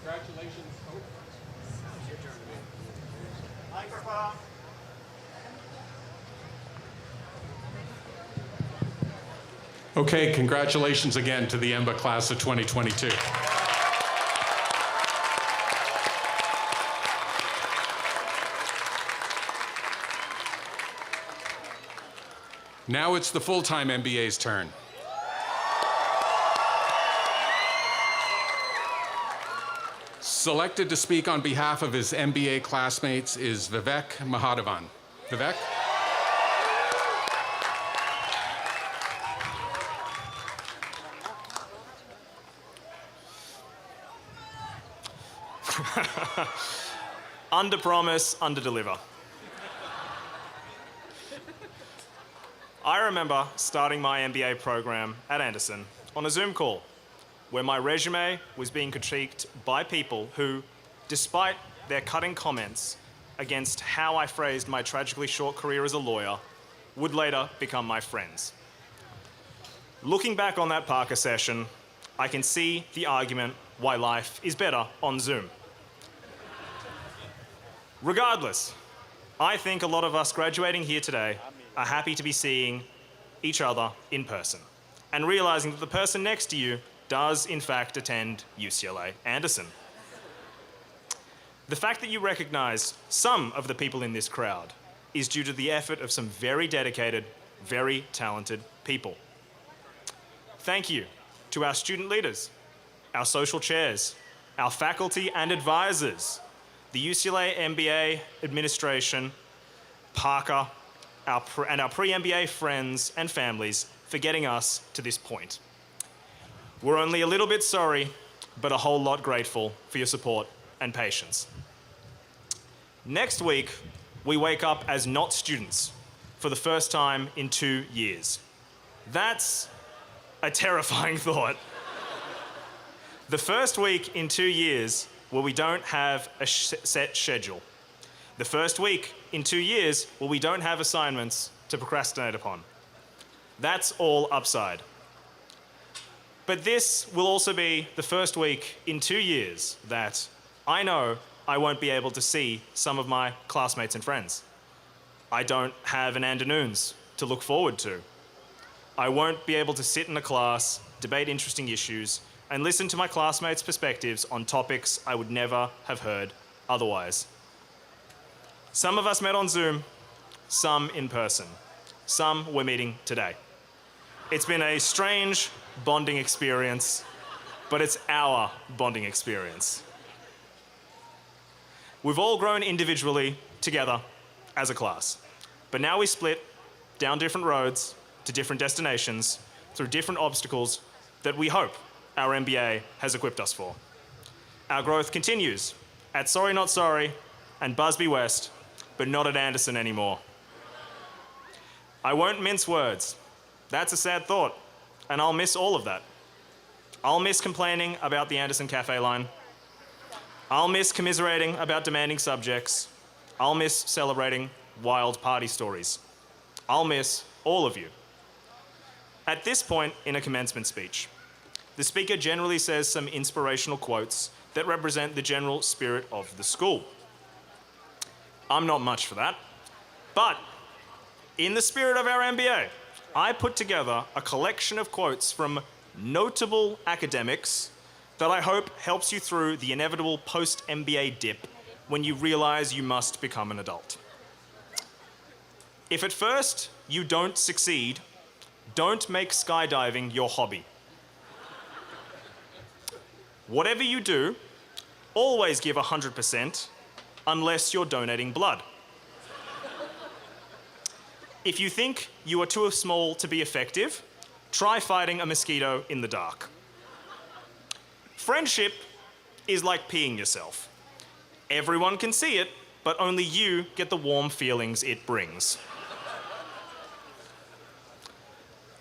Congratulations. Okay, congratulations again to the EMBA class of 2022. Now it's the full-time MBA's turn. Selected to speak on behalf of his MBA classmates is Vivek Mahadevan. Vivek? Under promise, under deliver. I remember starting my MBA program at Anderson on a Zoom call where my resume was being critiqued by people who, despite their cutting comments against how I phrased my tragically short career as a lawyer, would later become my friends. Looking back on that Parker session, I can see the argument why life is better on Zoom. Regardless, I think a lot of us graduating here today are happy to be seeing each other in person and realizing that the person next to you does in fact attend UCLA Anderson. The fact that you recognize some of the people in this crowd is due to the effort of some very dedicated, very talented people. Thank you to our student leaders, our social chairs, our faculty and advisors, the UCLA MBA administration, Parker, and our pre-MBA friends and families for getting us to this point. We're only a little bit sorry, but a whole lot grateful for your support and patience. Next week, we wake up as not students for the first time in 2 years. That's a terrifying thought. The first week in 2 years where we don't have a set schedule. The first week in 2 years where we don't have assignments to procrastinate upon. That's all upside. But this will also be the first week in 2 years that I know I won't be able to see some of my classmates and friends. I don't have an afternoons to look forward to. I won't be able to sit in a class, debate interesting issues, and listen to my classmates' perspectives on topics I would never have heard otherwise. Some of us met on Zoom, some in person. Some we're meeting today. It's been a strange bonding experience, but it's our bonding experience. We've all grown individually together as a class, but now we split down different roads to different destinations through different obstacles that we hope our MBA has equipped us for. Our growth continues at Sorry Not Sorry and Busby West, but not at Anderson anymore. I won't mince words. That's a sad thought, and I'll miss all of that. I'll miss complaining about the Anderson Cafe line. I'll miss commiserating about demanding subjects. I'll miss celebrating wild party stories. I'll miss all of you. At this point in a commencement speech, the speaker generally says some inspirational quotes that represent the general spirit of the school. I'm not much for that, but in the spirit of our MBA, I put together a collection of quotes from notable academics that I hope helps you through the inevitable post-MBA dip when you realize you must become an adult. If at first you don't succeed, don't make skydiving your hobby. Whatever you do, always give 100% unless you're donating blood. If you think you are too small to be effective, try fighting a mosquito in the dark. Friendship is like peeing yourself. Everyone can see it, but only you get the warm feelings it brings.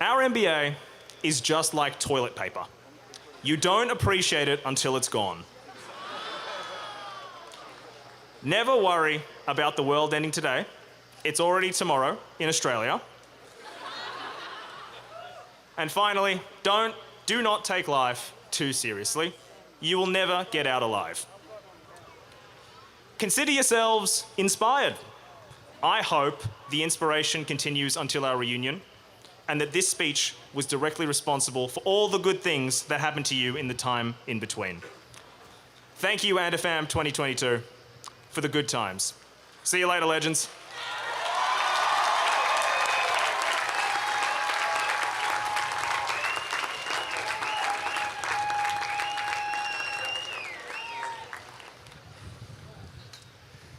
Our MBA is just like toilet paper. You don't appreciate it until it's gone. Never worry about the world ending today. It's already tomorrow in Australia. And finally, do not take life too seriously. You will never get out alive. Consider yourselves inspired. I hope the inspiration continues until our reunion, and that this speech was directly responsible for all the good things that happened to you in the time in between. Thank you, ANDFAM 2022, for the good times. See you later, legends.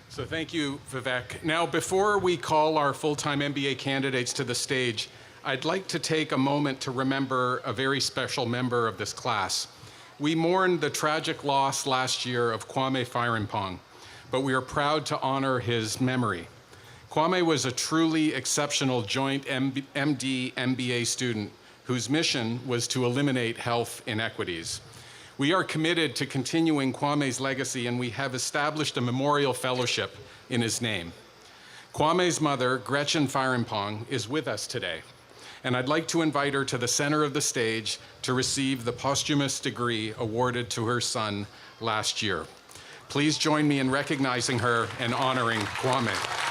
So thank you, Vivek. Now, before we call our full-time MBA candidates to the stage, I'd like to take a moment to remember a very special member of this class. We mourned the tragic loss last year of Kwame Firempong, but we are proud to honor his memory. Kwame was a truly exceptional joint MD MBA student whose mission was to eliminate health inequities. We are committed to continuing Kwame's legacy, and we have established a memorial fellowship in his name. Kwame's mother, Gretchen Firempong, is with us today, and I'd like to invite her to the center of the stage to receive the posthumous degree awarded to her son last year. Please join me in recognizing her and honoring Kwame.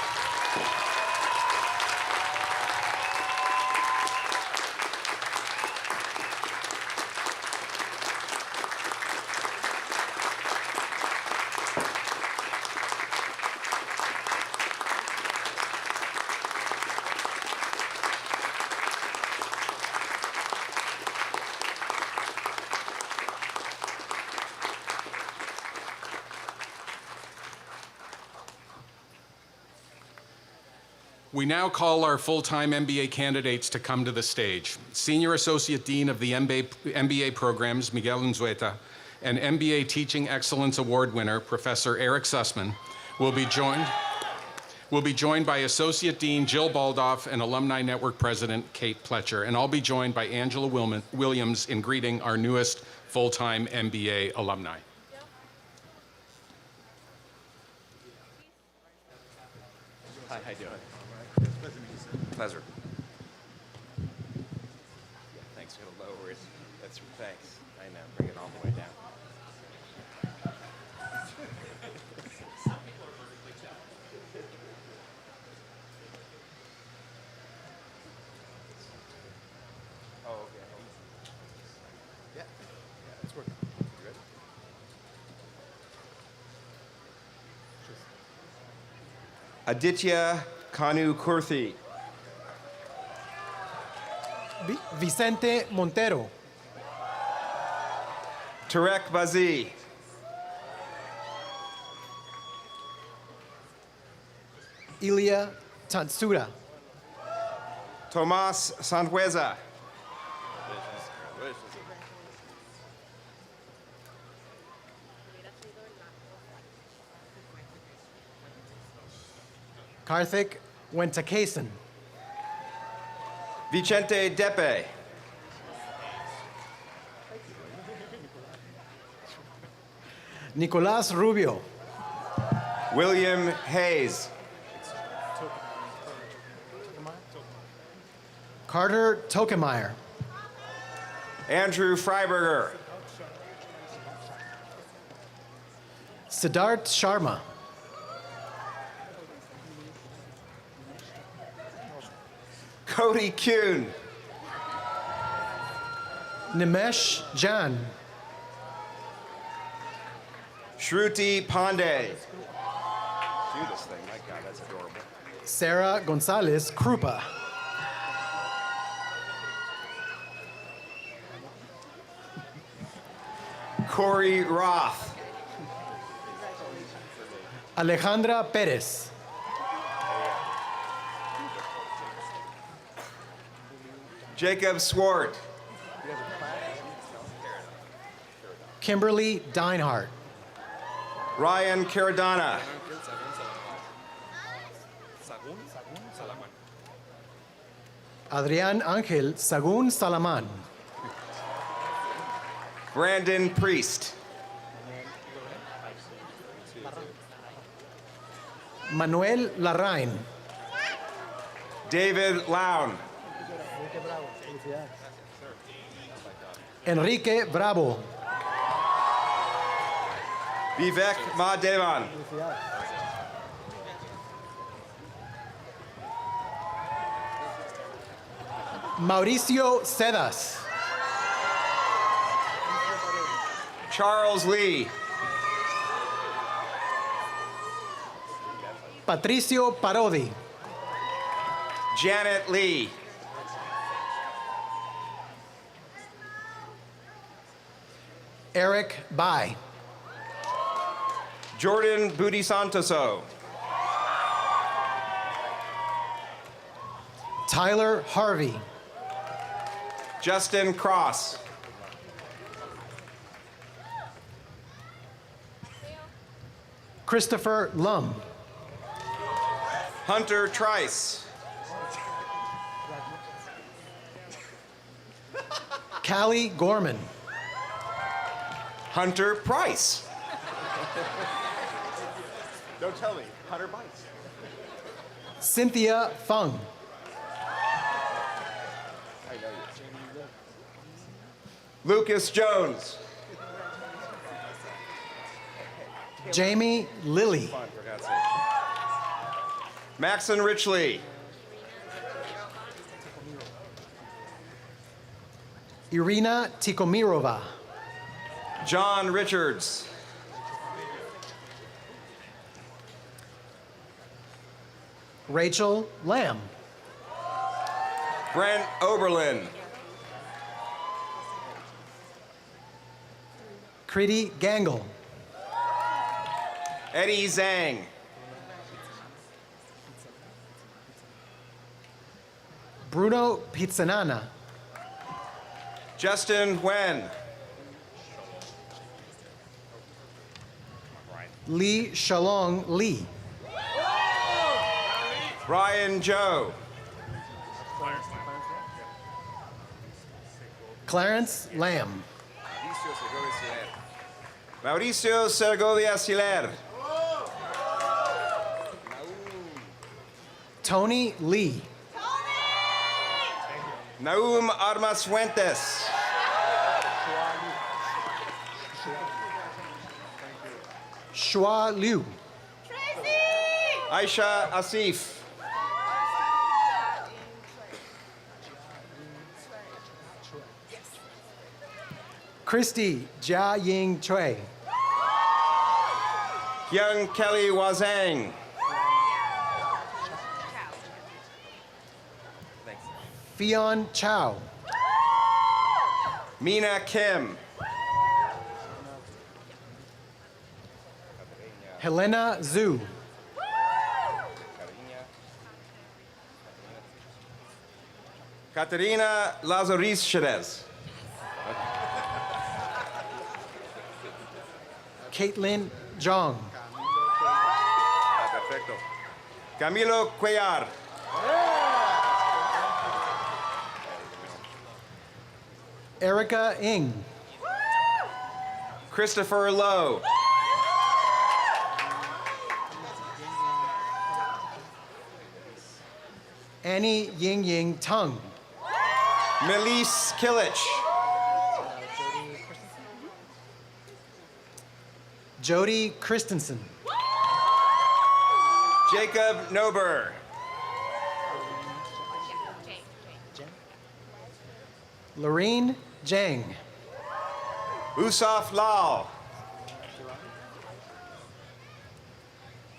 We now call our full-time MBA candidates to come to the stage. Senior Associate Dean of the MBA programs, Miguel Unzueta, and MBA Teaching Excellence Award winner, Professor Eric Sussman, will be joined by Associate Dean Jill Baldoff and Alumni Network President Kate Pletcher, and I'll be joined by Angela Williams in greeting our newest full-time MBA alumni. Hi, how you doing? Pleasure. Yeah, thanks. Gonna lower it. That's thanks. I know. Bring it all the way down. Oh, okay. Yeah. Yeah, it's working. You ready? Aditya Kanu Kurthi. Vicente Montero. Tarek Bazi. Ilya Tansuda. Tomas Sanhueza. Karthik Wentakason. Vicente Depe. Nicolas Rubio. William Hayes. Carter Tokemeyer. Andrew Freiberger. Siddharth Sharma. Cody Kuhn. Nimesh Jan. Shruti Pandey. Do this thing. My God, that's adorable. Sarah Gonzalez Krupa. Corey Roth. Alejandra Perez. Jacob Swart. Kimberly Deinhardt. Ryan Caradonna. Adrián Ángel Sagún Salaman. Brandon Priest. Manuel Larraín. David Lown. Enrique Bravo. Vivek Mahadevan. Mauricio Cedas. Charles Lee. Patricio Parodi. Janet Lee. Eric Bai. Jordan Budi Santoso. Tyler Harvey. Justin Cross. Christopher Lum. Hunter Trice. Callie Gorman. Hunter Price. Don't tell me. Hunter Bites. Cynthia Fung. Lucas Jones. Jamie Lilly. Fun, for God's sake. Maxon Richley. Irina Tikomirova. John Richards. Rachel Lamb. Brent Oberlin. Kriti Gangle. Eddie Zhang. Bruno Pizzanana. Justin Wen. Lee Shalong Lee. Brian Joe. Clarence Lamb. Mauricio Segovia Siler. Tony Lee. Naum Armas Fuentes. Shua Liu. Aisha Asif. Christy Jia Ying Choi. Young Kelly Wazang. Fionn Chow. Mina Kim. Helena Zhu. Katerina Lazaris Cherez. Caitlin Zhang. Perfecto. Camilo Cuellar. Erica Ng. Christopher Lowe. Annie Ying Ying Tung. Melise Kilich. Jody Christensen. Jacob Nober. Lorene Zhang. Usaf Lal.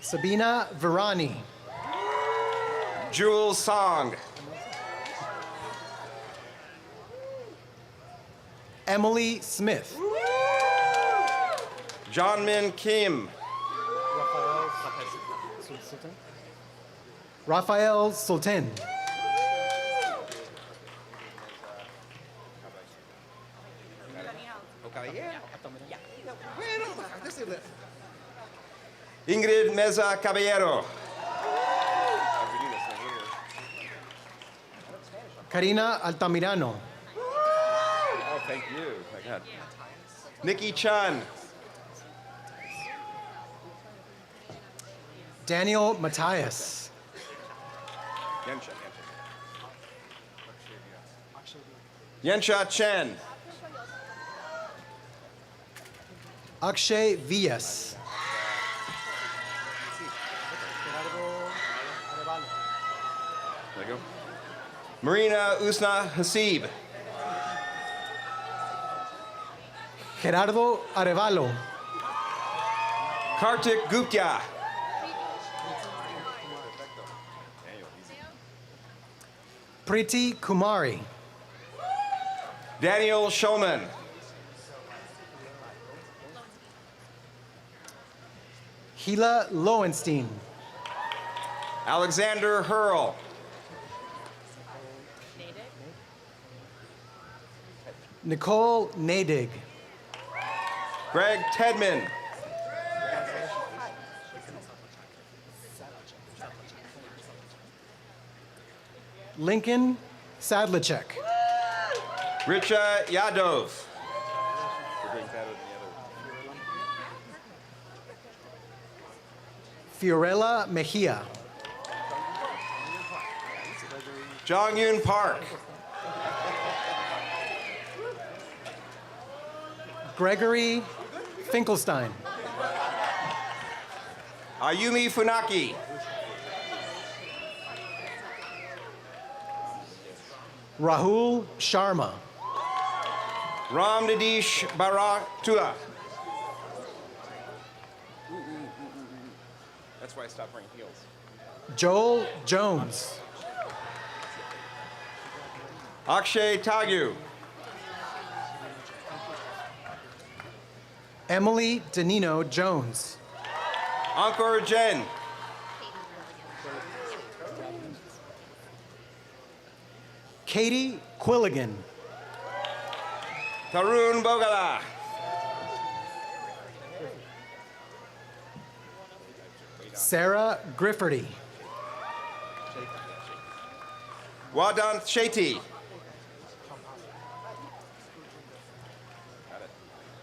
Sabina Virani. Jules Song. Emily Smith. John Min Kim. Raphael Sultan. Ingrid Meza Caballero. Karina Altamirano. Oh, thank you. My God. Nikki Chun. Daniel Matthias. Yensha Chen. Akshay Villas. There you go. Marina Usna Hasib. Gerardo Arevalo. Kartik Gupta. Priti Kumari. Daniel Shulman. Gila Lowenstein. Alexander Hurl. Nicole Nadig. Greg Tedman. Lincoln Sadlicek. Richa Yadov. Fiorella Mejia. Jong-Yoon Park. Gregory Finkelstein. Ayumi Funaki. Rahul Sharma. Ram Nadish Baratua. That's why I stopped wearing heels. Joel Jones. Akshay Tagu. Emily Danino Jones. Ankur Jain. Katie Quilligan. Tarun Bogala. Sarah Grifferty. Wadant Shetty.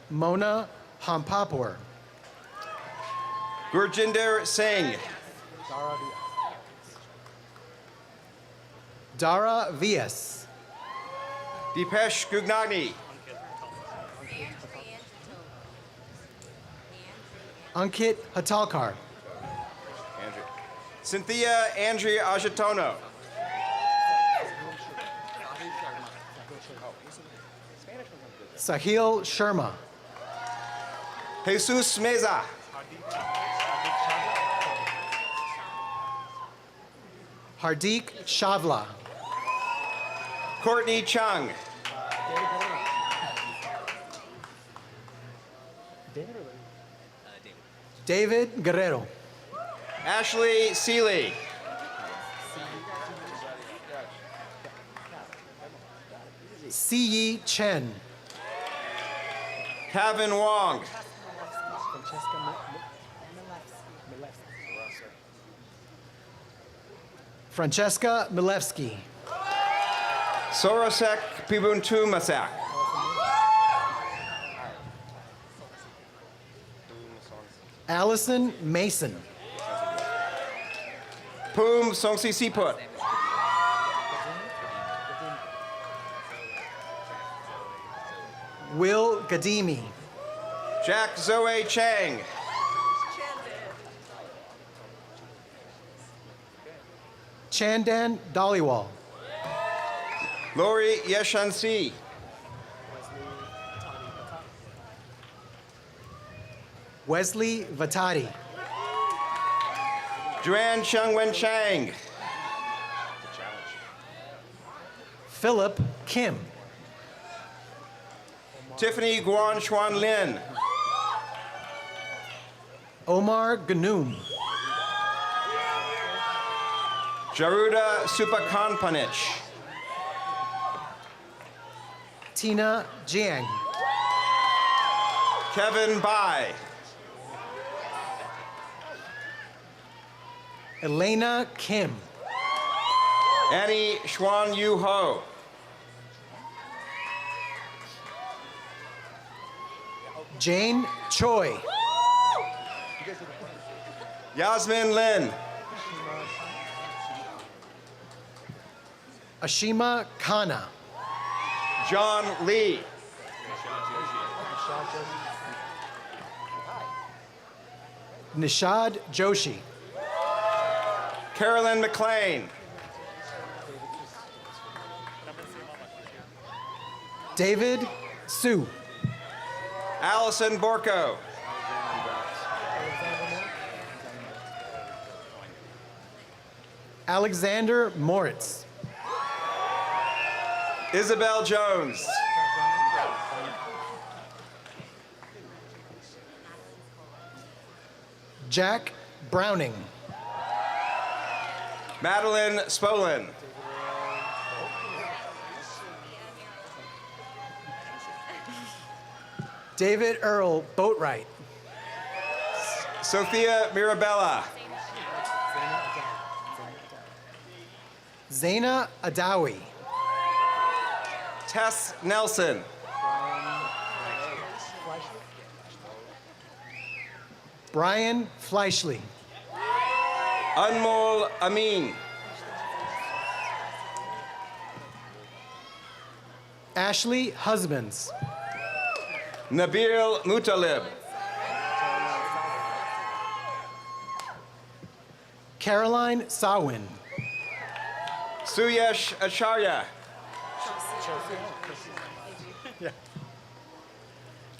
Mona Hampapur. Gurjinder Singh. Dara Vias. Deepesh Gugnani. Ankit Hatalkar. Cynthia Andrea Ajatono. Sahil Sharma. Jesus Meza. Hardik Shavla. Courtney Chung. David Guerrero. Ashley Seeley. Siyi Chen. Kevin Wong. Francesca Milevsky. Sorosek Pibuntu Masak. Allison Mason. Poom Songsi Siput. Will Gadimi. Jack Zoe Chang. Chandan Dhaliwal. Lori Yeshansi. Wesley Vatati. Joanne Chungwen Chang. Philip Kim. Tiffany Guan Chuan Lin. Omar Ganoum. Jaruda Supakanpanich. Tina Jiang. Kevin Bai. Elena Kim. Annie Xuan Yu Ho. Jane Choi. Yasmin Lin. Ashima Khanna. John Lee. Nishad Joshi. Carolyn McLean. David Su. Allison Borko. Alexander Moritz. Isabel Jones. Jack Browning. Madeline Spolin. David Earl Boatwright. Sophia Mirabella. Zaina Adawi. Tess Nelson. Brian Fleischley. Anmol Amin. Ashley Husbands. Nabil Mutalib. Caroline Sawin. Suyesh Acharya.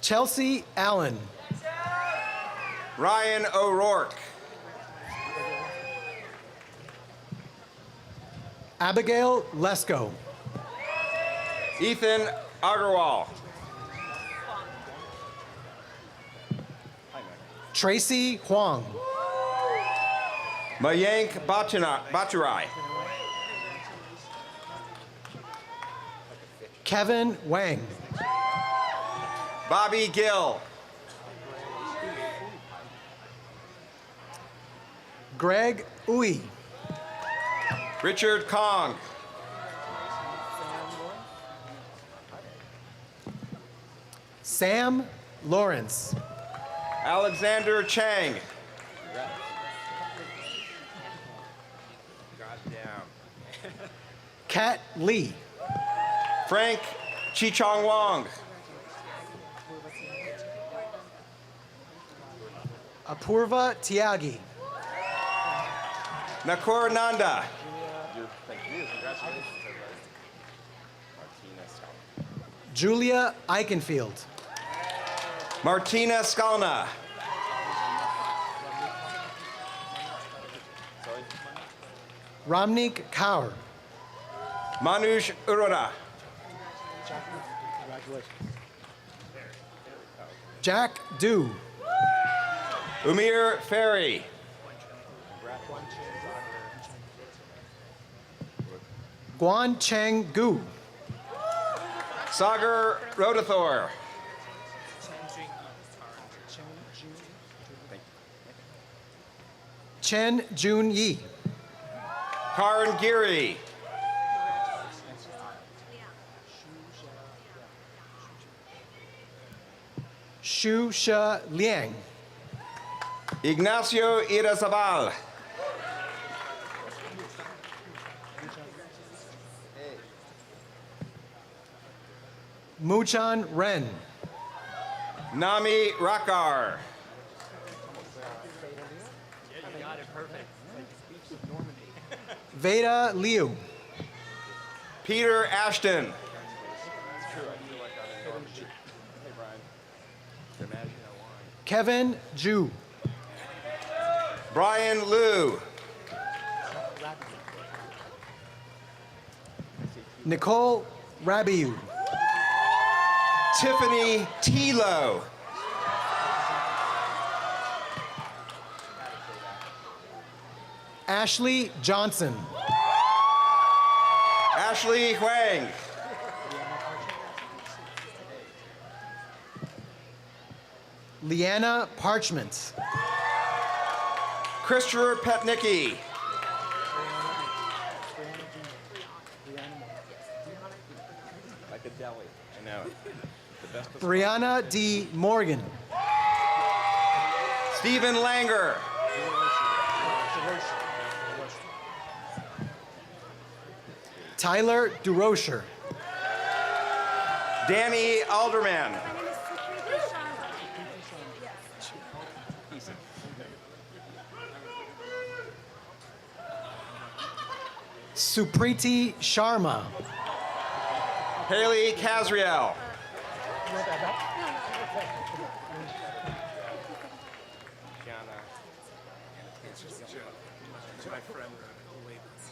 Chelsea Allen. Ryan O'Rourke. Abigail Lesko. Ethan Agarwal. Tracy Huang. Mayank Baturai. Kevin Wang. Bobby Gill. Greg Uy. Richard Kong. Sam Lawrence. Alexander Chang. Kat Lee. Frank Chichong Wong. Apurva Tyagi. Nakur Nanda. Julia Eichenfield. Martina Skalna. Ramnik Kaur. Manush Urora. Jack Du. Umir Ferry. Guan Cheng Gu. Sagar Rodathor. Chen Jun Yi. Karan Giri. Shu Sha Liang. Ignacio Irazabal. Muchan Ren. Nami Rakar. Veda Liu. Peter Ashton. Kevin Ju. Brian Liu. Nicole Rabiu. Tiffany Tilo. Ashley Johnson. Ashley Huang. Leanna Parchment. Christopher Petnicki. Like a deli. I know. The best Brianna D. Morgan. Stephen Langer. Tyler DeRocher. Danny Alderman. Supriti Sharma. Haley Casriel.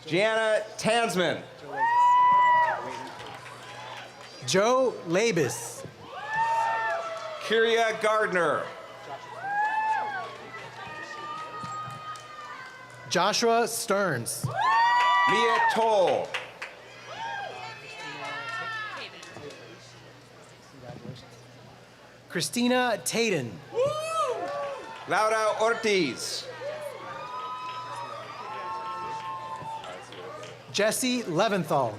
Gianna Tansman. Joe Labus. Kyria Gardner. Joshua Stearns. Mia Toll. Christina Tayden. Laura Ortiz. Jesse Leventhal.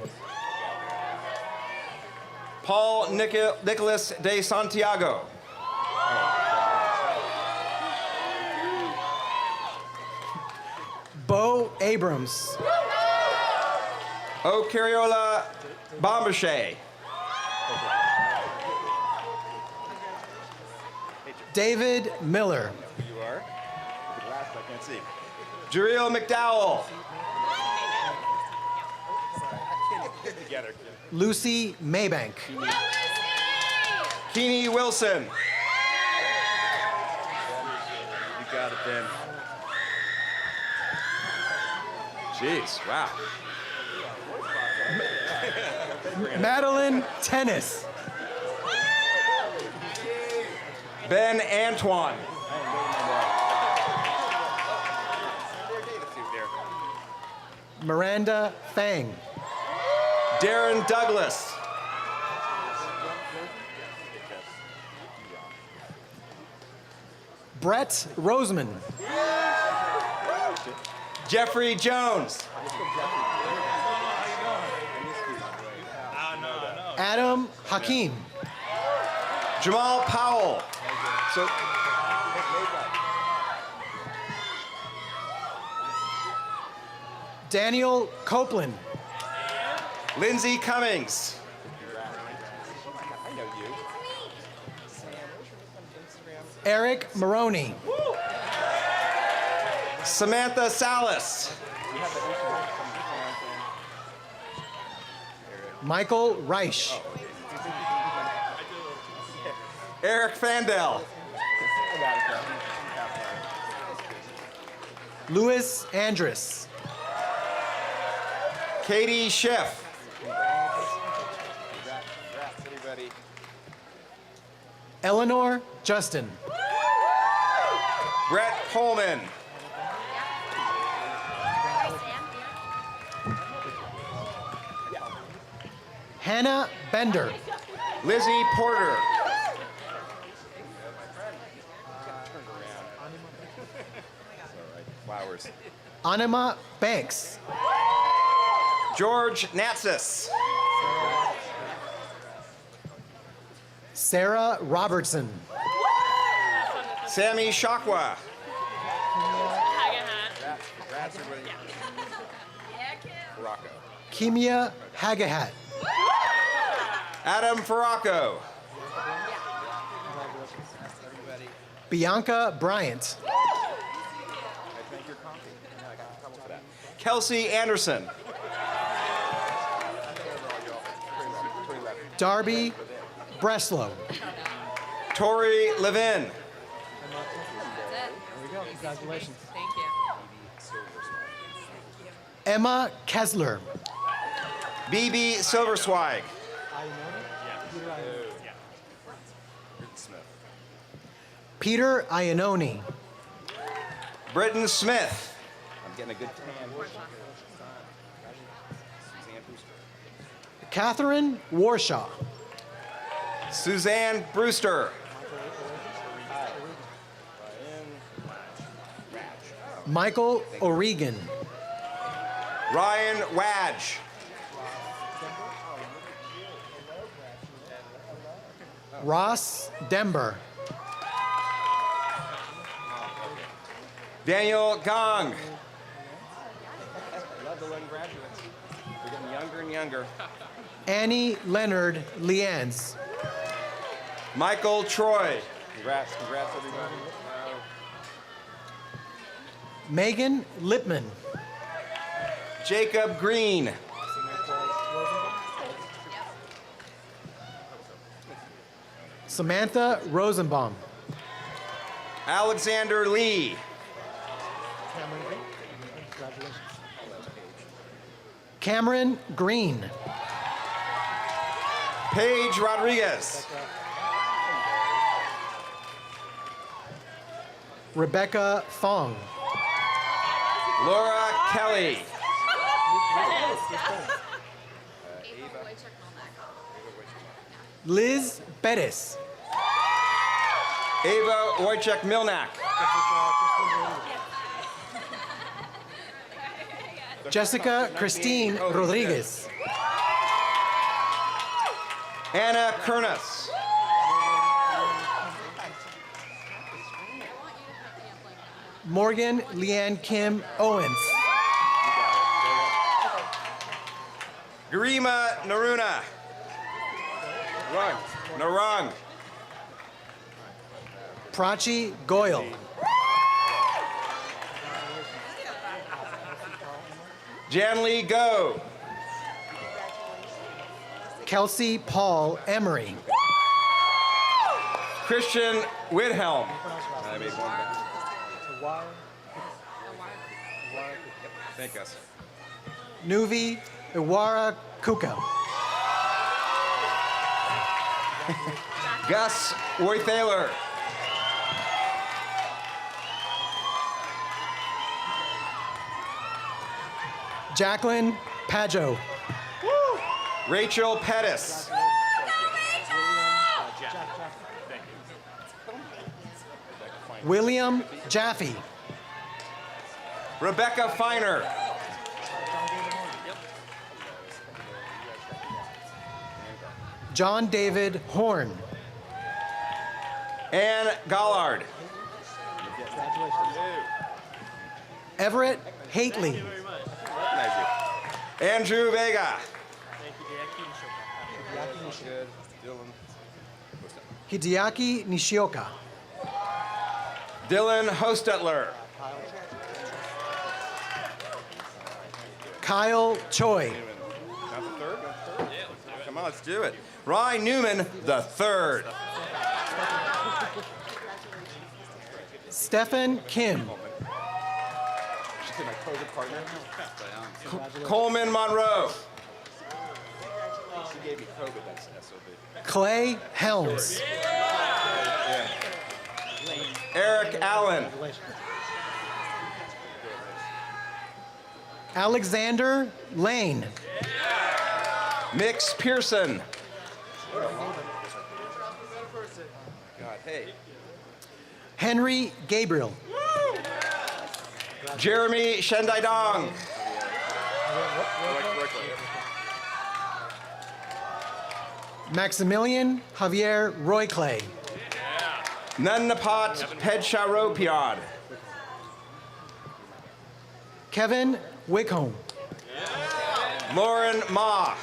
Paul Nicholas de Santiago. Bo Abrams. Ocariola Bombachet. David Miller. You are? I can't see. Jeriel McDowell. Together. Lucy Maybank. Keeney Wilson. You got it, Ben. Jeez, wow. Madeline Tennis. Ben Antoine. Miranda Fang. Darren Douglas. Brett Roseman. Jeffrey Jones. Adam Hakim. Jamal Powell. So, Daniel Copeland. Lindsay Cummings. Eric Maroney. Samantha Salas. Michael Reich. Eric Fandel. Louis Andrus. Katie Schiff. Eleanor Justin. Brett Coleman. Hannah Bender. Lizzie Porter. Flowers. Anima Banks. George Natsis. Sarah Robertson. Sammy Shakwa. Kimia Hagahat. Adam Farraco. Bianca Bryant. Kelsey Anderson. Darby Breslow. Tori Levin. Congratulations. Thank you. Emma Kessler. BB Silverswag. Peter Iannone. Britton Smith. I'm getting a good tan. Catherine Warshaw. Suzanne Brewster. Michael O'Regan. Ryan Wadge. Ross Dember. Daniel Gong. Love the young graduates. They're getting younger and younger. Annie Leonard Lians. Michael Troy. Congrats, everybody. Megan Lipman. Jacob Green. Samantha Rosenbaum. Alexander Lee. Cameron Green. Paige Rodriguez. Rebecca Fong. Laura Kelly. Liz Bettis. Ava Wojciech Milnak. Jessica Christine Rodriguez. Anna Kernis. Morgan Leanne Kim Owens. Garima Naruna. Narang. Prachi Goyal. Janlee Go. Kelsey Paul Emery. Christian Widhelm. Thank us. Nuvi Iwara Kuka. Gus Worthaler. Jacqueline Pajo. Rachel Pettis. William Jaffe. Rebecca Feiner. John David Horn. Ann Gollard. Everett Hately. Andrew Vega. Hideaki Nishioka. Dylan Hostetler. Kyle Choi. Not the third? Come on, let's do it. Ryan Newman, the third. Stephen Kim. Coleman Monroe. Clay Helms. Eric Allen. Alexander Lane. Mix Pearson. God, hey. Henry Gabriel. Jeremy Shendaidong. Maximilian Javier Royclay. Nannapat Pedsharopiad. Kevin Wickholm. Lauren Ma.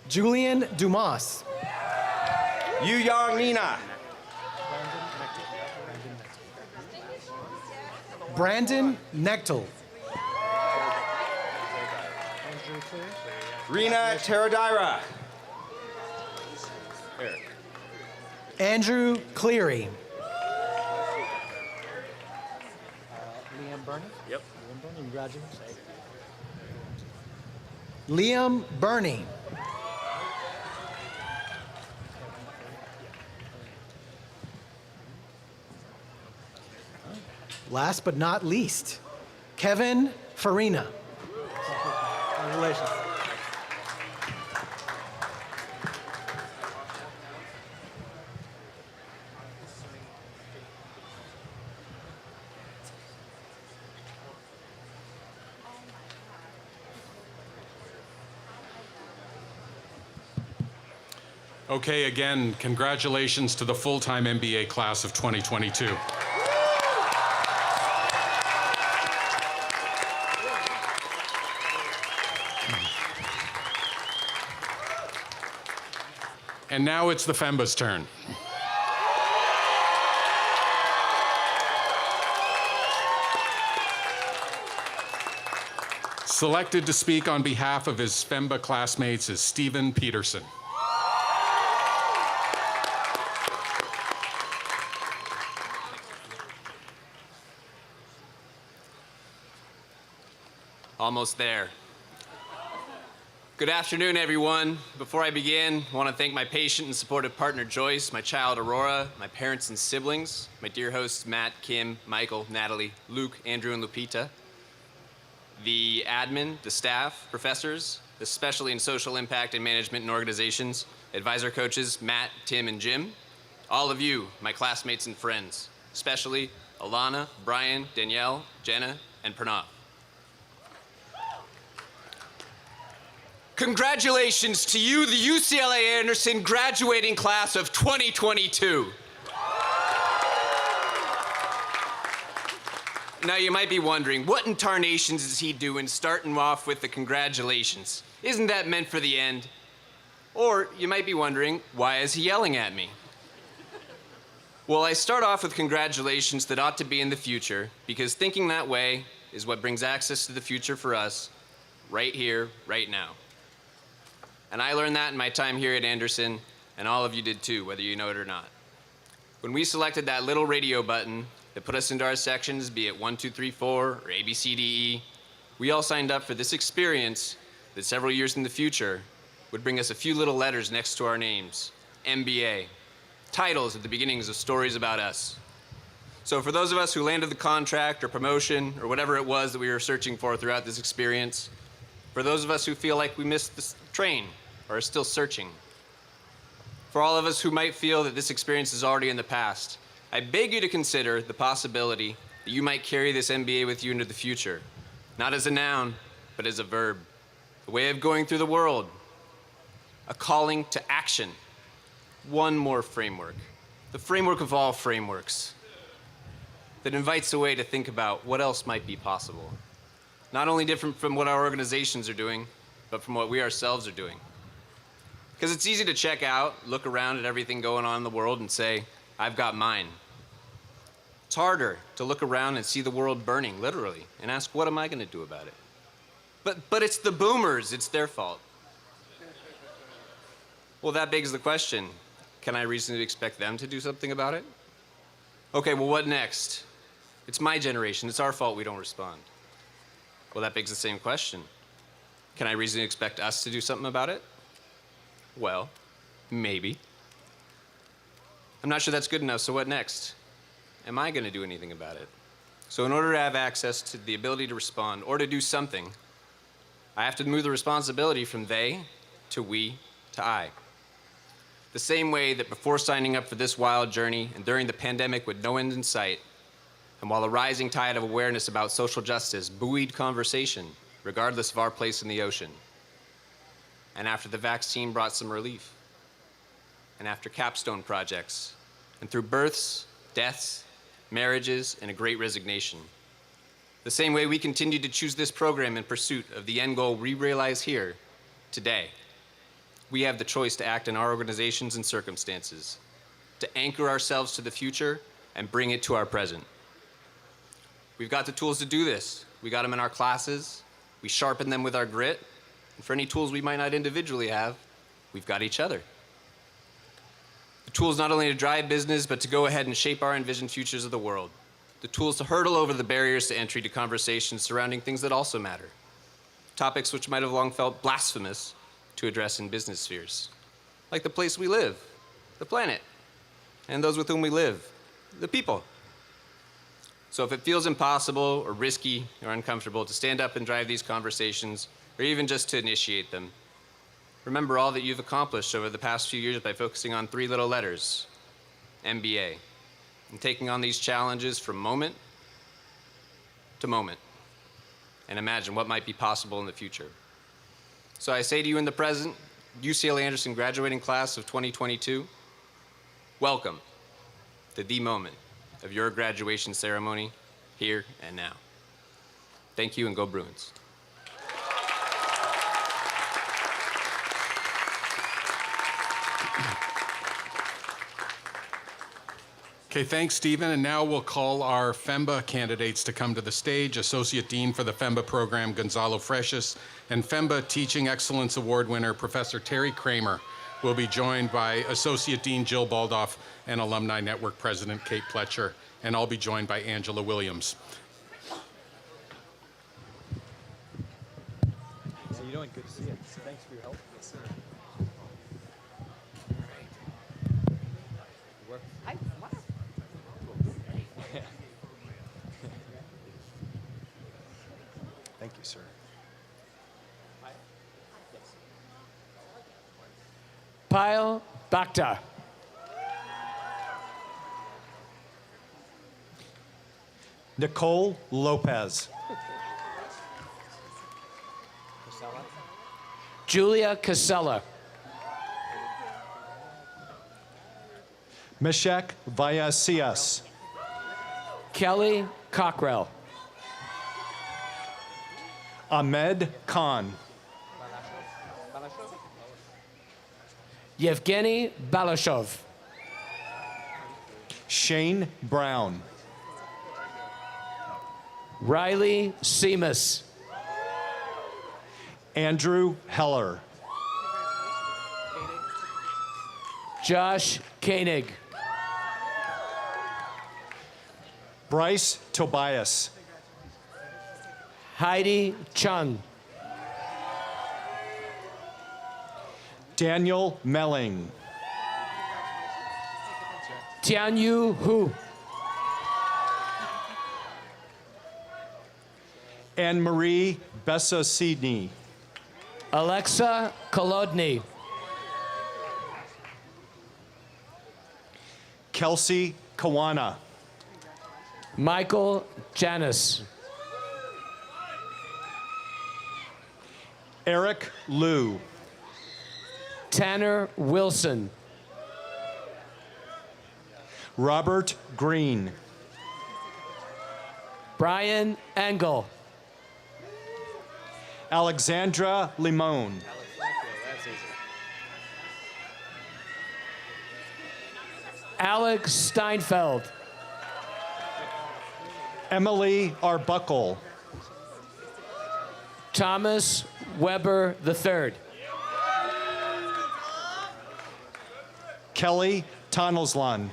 Julian Dumas. Yu Yang Nina. Brandon Nechtel. Rena Teradira. Eric. Andrew Cleary. Liam Burney? Yep. Liam Burney, congratulations. Liam Burney. Last but not least, Kevin Farina. Congratulations. Okay, again, congratulations to the full-time MBA class of 2022. And now it's the FEMBA's turn. Selected to speak on behalf of his FEMBA classmates is Stephen Peterson. Almost there. Good afternoon, everyone. Before I begin, I want to thank my patient and supportive partner, Joyce, my child, Aurora, my parents and siblings, my dear hosts, Matt, Kim, Michael, Natalie, Luke, Andrew, and Lupita, the admin, the staff, professors, especially in social impact and management and organizations, advisor coaches, Matt, Tim, and Jim, all of you, my classmates and friends, especially Alana, Brian, Danielle, Jenna, and Pranav. Congratulations to you, the UCLA Anderson graduating class of 2022. Now you might be wondering, what in tarnations is he doing starting off with the congratulations? Isn't that meant for the end? Or you might be wondering, why is he yelling at me? Well, I start off with congratulations that ought to be in the future, because thinking that way is what brings access to the future for us, right here, right now. And I learned that in my time here at Anderson, and all of you did too, whether you know it or not. When we selected that little radio button that put us into our sections, be it 1, 2, 3, 4, or A, B, C, D, E, we all signed up for this experience that several years in the future would bring us a few little letters next to our names, MBA, titles at the beginnings of stories about us. So for those of us who landed the contract or promotion or whatever it was that we were searching for throughout this experience, for those of us who feel like we missed the train or are still searching, for all of us who might feel that this experience is already in the past, I beg you to consider the possibility that you might carry this MBA with you into the future, not as a noun, but as a verb, a way of going through the world, a calling to action. One more framework, the framework of all frameworks, that invites a way to think about what else might be possible. Not only different from what our organizations are doing, but from what we ourselves are doing. Because it's easy to check out, look around at everything going on in the world and say, I've got mine. It's harder to look around and see the world burning, literally, and ask, what am I going to do about it? But it's the boomers, it's their fault. Well, that begs the question, can I reasonably expect them to do something about it? Okay, well, what next? It's my generation, it's our fault we don't respond. Well, that begs the same question. Can I reasonably expect us to do something about it? Well, maybe. I'm not sure that's good enough, so what next? Am I going to do anything about it? So in order to have access to the ability to respond or to do something, I have to move the responsibility from they to we to I. The same way that before signing up for this wild journey and during the pandemic with no end in sight, and while a rising tide of awareness about social justice buoyed conversation, regardless of our place in the ocean, and after the vaccine brought some relief, and after capstone projects, and through births, deaths, marriages, and a great resignation. The same way we continue to choose this program in pursuit of the end goal we realize here, today. We have the choice to act in our organizations and circumstances, to anchor ourselves to the future and bring it to our present. We've got the tools to do this. We got them in our classes, we sharpen them with our grit, and for any tools we might not individually have, we've got each other. The tools not only to drive business, but to go ahead and shape our envisioned futures of the world. The tools to hurdle over the barriers to entry to conversations surrounding things that also matter. Topics which might have long felt blasphemous to address in business spheres. Like the place we live, the planet, and those with whom we live, the people. So if it feels impossible or risky or uncomfortable to stand up and drive these conversations, or even just to initiate them, remember all that you've accomplished over the past few years by focusing on 3 little letters, MBA, and taking on these challenges from moment to moment, and imagine what might be possible in the future. So I say to you in the present, UCLA Anderson graduating class of 2022, welcome to the moment of your graduation ceremony here and now. Thank you, and go Bruins. Okay, thanks, Stephen. And now we'll call our FEMBA candidates to come to the stage. Associate Dean for the FEMBA program, Gonzalo Freshis, and FEMBA Teaching Excellence Award winner, Professor Terry Kramer, will be joined by Associate Dean Jill Baldoff and Alumni Network President Kate Pletcher, and I'll be joined by Angela Williams. How you doing? Good to see you. Thanks for your help. Yes, sir. Thank you, sir. Payal Bhakta. Nicole Lopez. Julia Casella. Meshach Vallasias. Kelly Cockrell. Ahmed Khan. Yevgeny Balashov. Shane Brown. Riley Seamus. Andrew Heller. Josh Koenig. Bryce Tobias. Heidi Chung. Daniel Melling. Tianyu Hu. Anne-Marie Bessasidny. Alexa Kolodny. Kelsey Kawana. Michael Janis. Eric Liu. Tanner Wilson. Robert Green. Brian Engel. Alexandra Limon. Alex Steinfeld. Emily Arbuckle. Thomas Weber III. Kelly Tonelslan.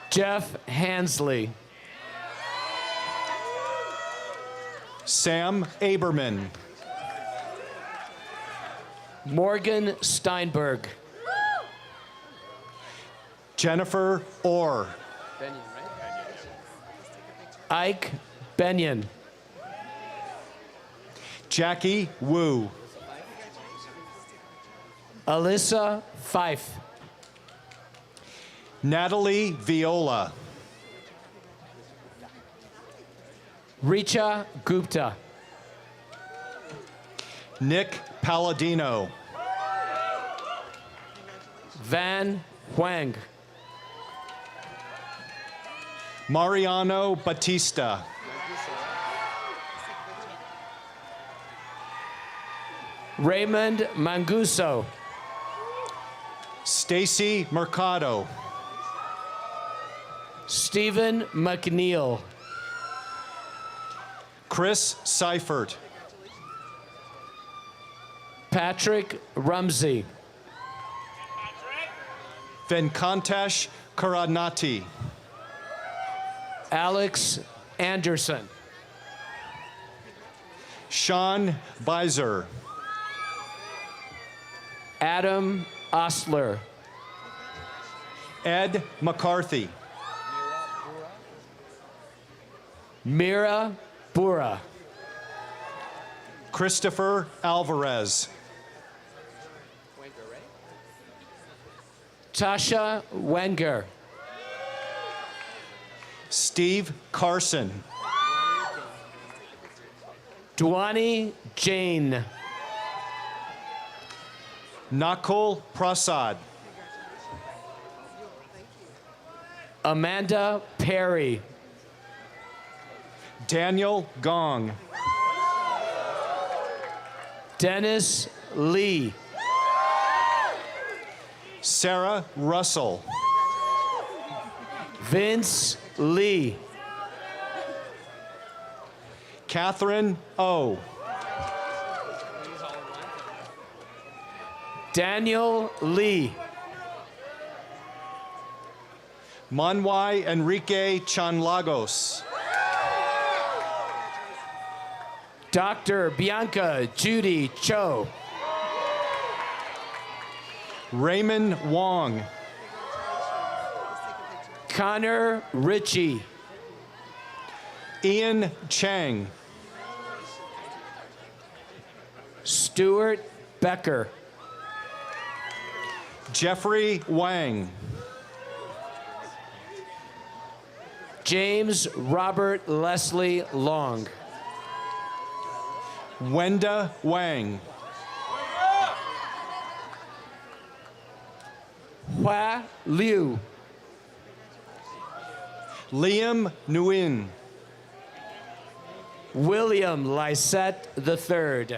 Jeff Hansley. Sam Aberman. Morgan Steinberg. Jennifer Orr. Ike Benyon. Jackie Wu. Alyssa Fife. Natalie Viola. Richa Gupta. Nick Palladino. Van Huang. Mariano Batista. Raymond Manguso. Stacy Mercado. Stephen McNeil. Chris Seifert. Patrick Rumsey. Venkantesh Karanati. Alex Anderson. Sean Beiser. Adam Ostler. Ed McCarthy. Mira Bura. Christopher Alvarez. Tasha Wenger. Steve Carson. Dwani Jane. Nakul Prasad. Amanda Perry. Daniel Gong. Dennis Lee. Sarah Russell. Vince Lee. Catherine O. Daniel Lee. Manwai Enrique Chanlagos. Dr. Bianca Judy Cho. Raymond Wong. Connor Ritchie. Ian Chang. Stuart Becker. Jeffrey Wang. James Robert Leslie Long. Wenda Wang. Hua Liu. Liam Nguyen. William Lysette III.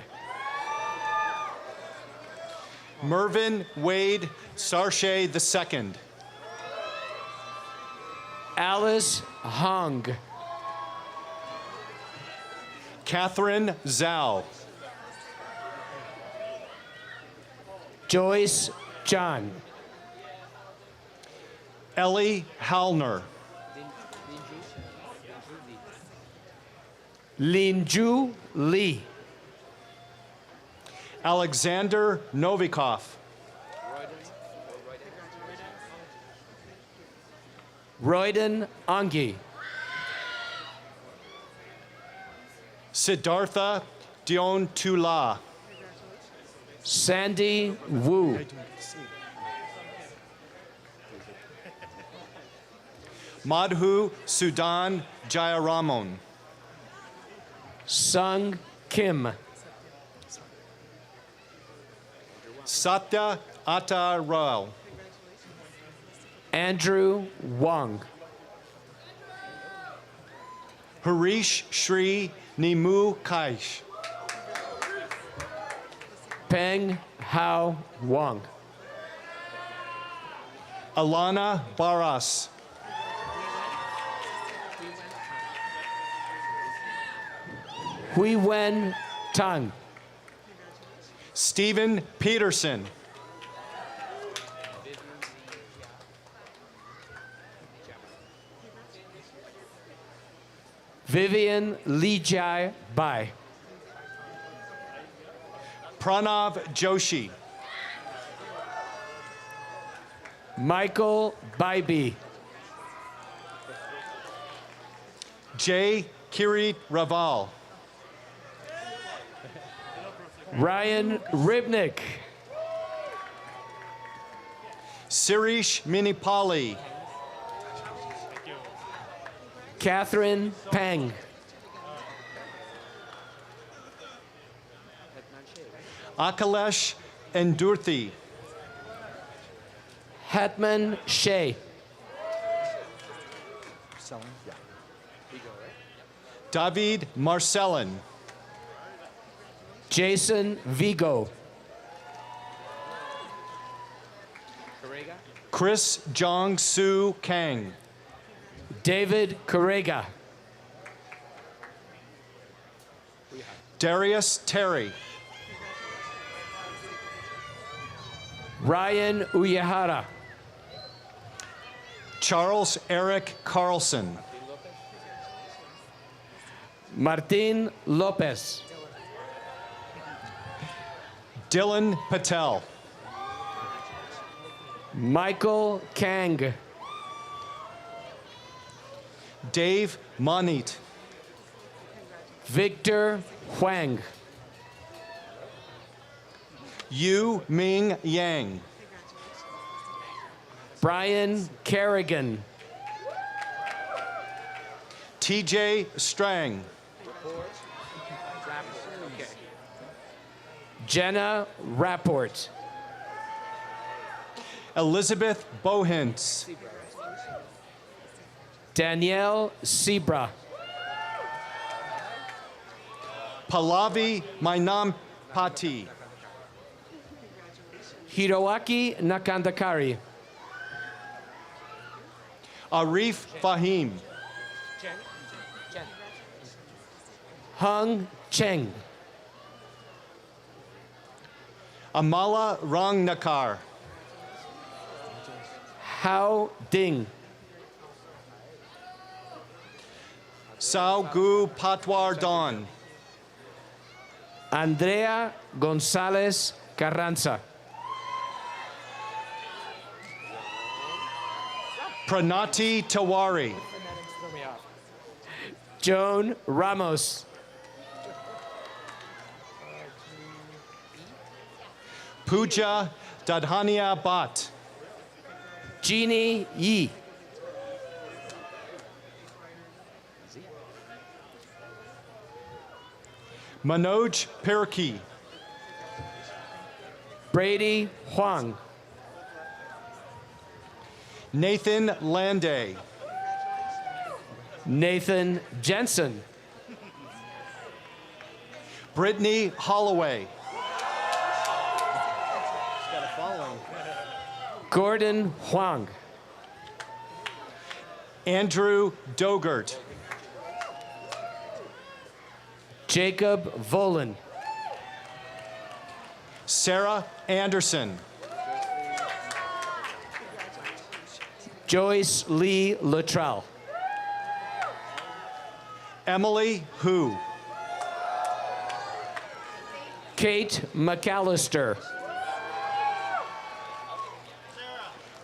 Mervyn Wade Sarshay II. Alice Hong. Catherine Zhao. Joyce John. Ellie Hallner. Linju Lee. Alexander Novikov. Royden Angi. Siddhartha Dion Tula. Sandy Wu. Madhu Sudan Jayaramon. Sung Kim. Satya Atta Rao. Andrew Wong. Harish Shri Nimu Kaish. Peng Hao Wong. Alana Baras. Hui Wen Tang. Stephen Peterson. Vivian Lijai Bai. Pranav Joshi. Michael Bybee. Jay Kirit Raval. Ryan Ribnick. Sirish Minipali. Catherine Peng. Akalesh Endurthi. Hetman Shea. David Marcellin. Jason Vigo. Chris Jong Soo Kang. David Correga. Darius Terry. Ryan Uyehara. Charles Eric Carlson. Martin Lopez. Dylan Patel. Michael Kang. Dave Monit. Victor Huang. Yu Ming Yang. Brian Kerrigan. TJ Strang. Jenna Rapport. Elizabeth Bohens. Danielle Sebra. Pallavi Mainampati. Hiroaki Nakandakari. Arif Fahim. Hung Cheng. Amala Rangnakar. Hao Ding. Sao Gu Patwar Don. Andrea Gonzalez Carranza. Pranati Tawari. Joan Ramos. Pooja Dadhania Bhatt. Jeannie Yi. Manoj Pirki. Brady Huang. Nathan Landay. Nathan Jensen. Brittany Holloway. Gordon Huang. Andrew Dogert. Jacob Volan. Sarah Anderson. Joyce Lee Luttrell. Emily Hu. Kate McAllister.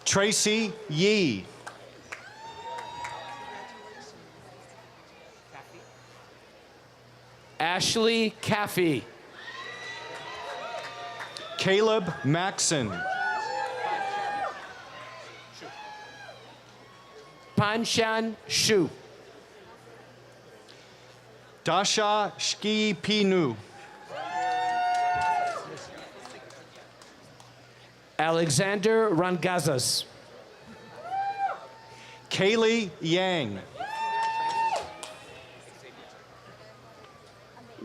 Tracy Yee. Ashley Caffey. Caleb Maxon. Panshan Shu. Dasha Shki Pinu. Alexander Rangazas. Kaylee Yang.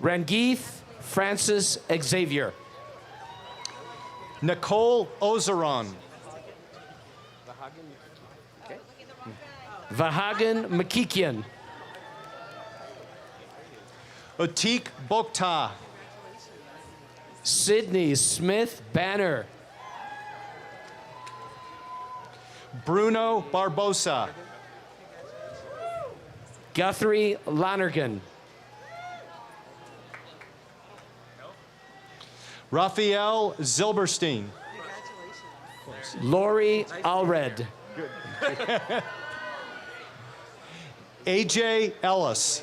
Rangeeth Francis Xavier. Nicole Ozeron. Vahagan Makikian. Utik Bokta. Sydney Smith Banner. Bruno Barbosa. Guthrie Lonergan. Raphael Zilberstein. Lori Allred. AJ Ellis.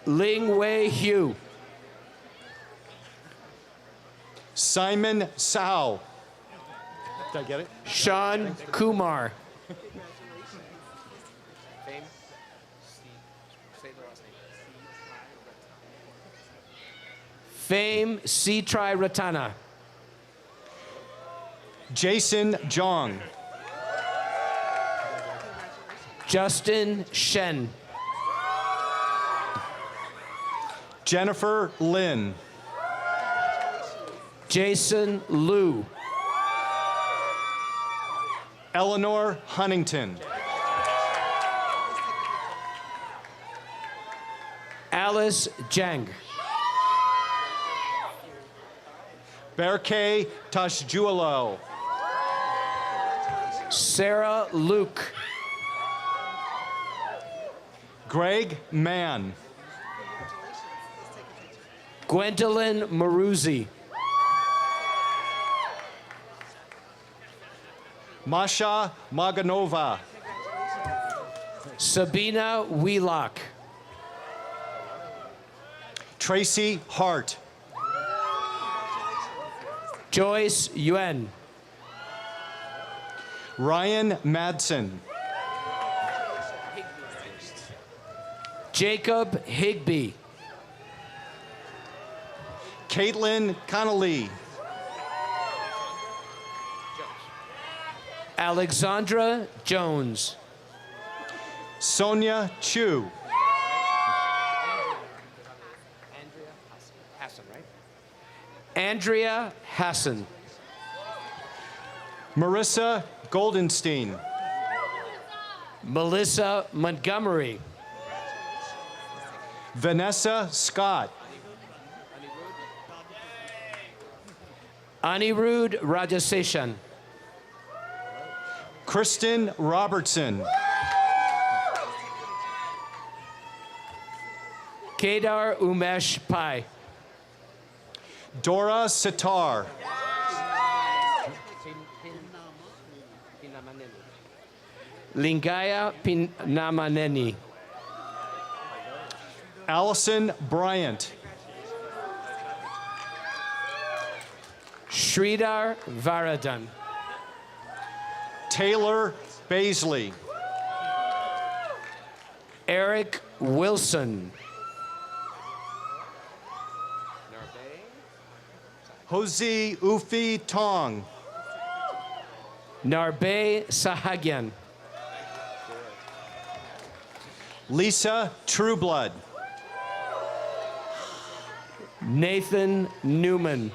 Ling Wei Hu. Simon Sao. Did I get it? Sean Kumar. Fame Sitrai Ratana. Jason Jong. Justin Shen. Jennifer Lynn. Jason Liu. Eleanor Huntington. Alice Jang. Berke Tashjuelo. Sarah Luke. Greg Mann. Gwendolyn Maruzzi. Masha Maganova. Sabina Wheelock. Tracy Hart. Joyce Yuen. Ryan Madsen. Jacob Higby. Caitlin Connolly. Alexandra Jones. Sonia Chu. Andrea Hassan. Marissa Goldenstein. Melissa Montgomery. Vanessa Scott. Anirudh Rajaseshan. Kristen Robertson. Kedar Umesh Pai. Dora Sitar. Lingaya Pinamaneni. Allison Bryant. Sridhar Varadan. Taylor Baisley. Eric Wilson. Jose Ufi Tong. Narbe Sahagyan. Lisa Trueblood. Nathan Newman.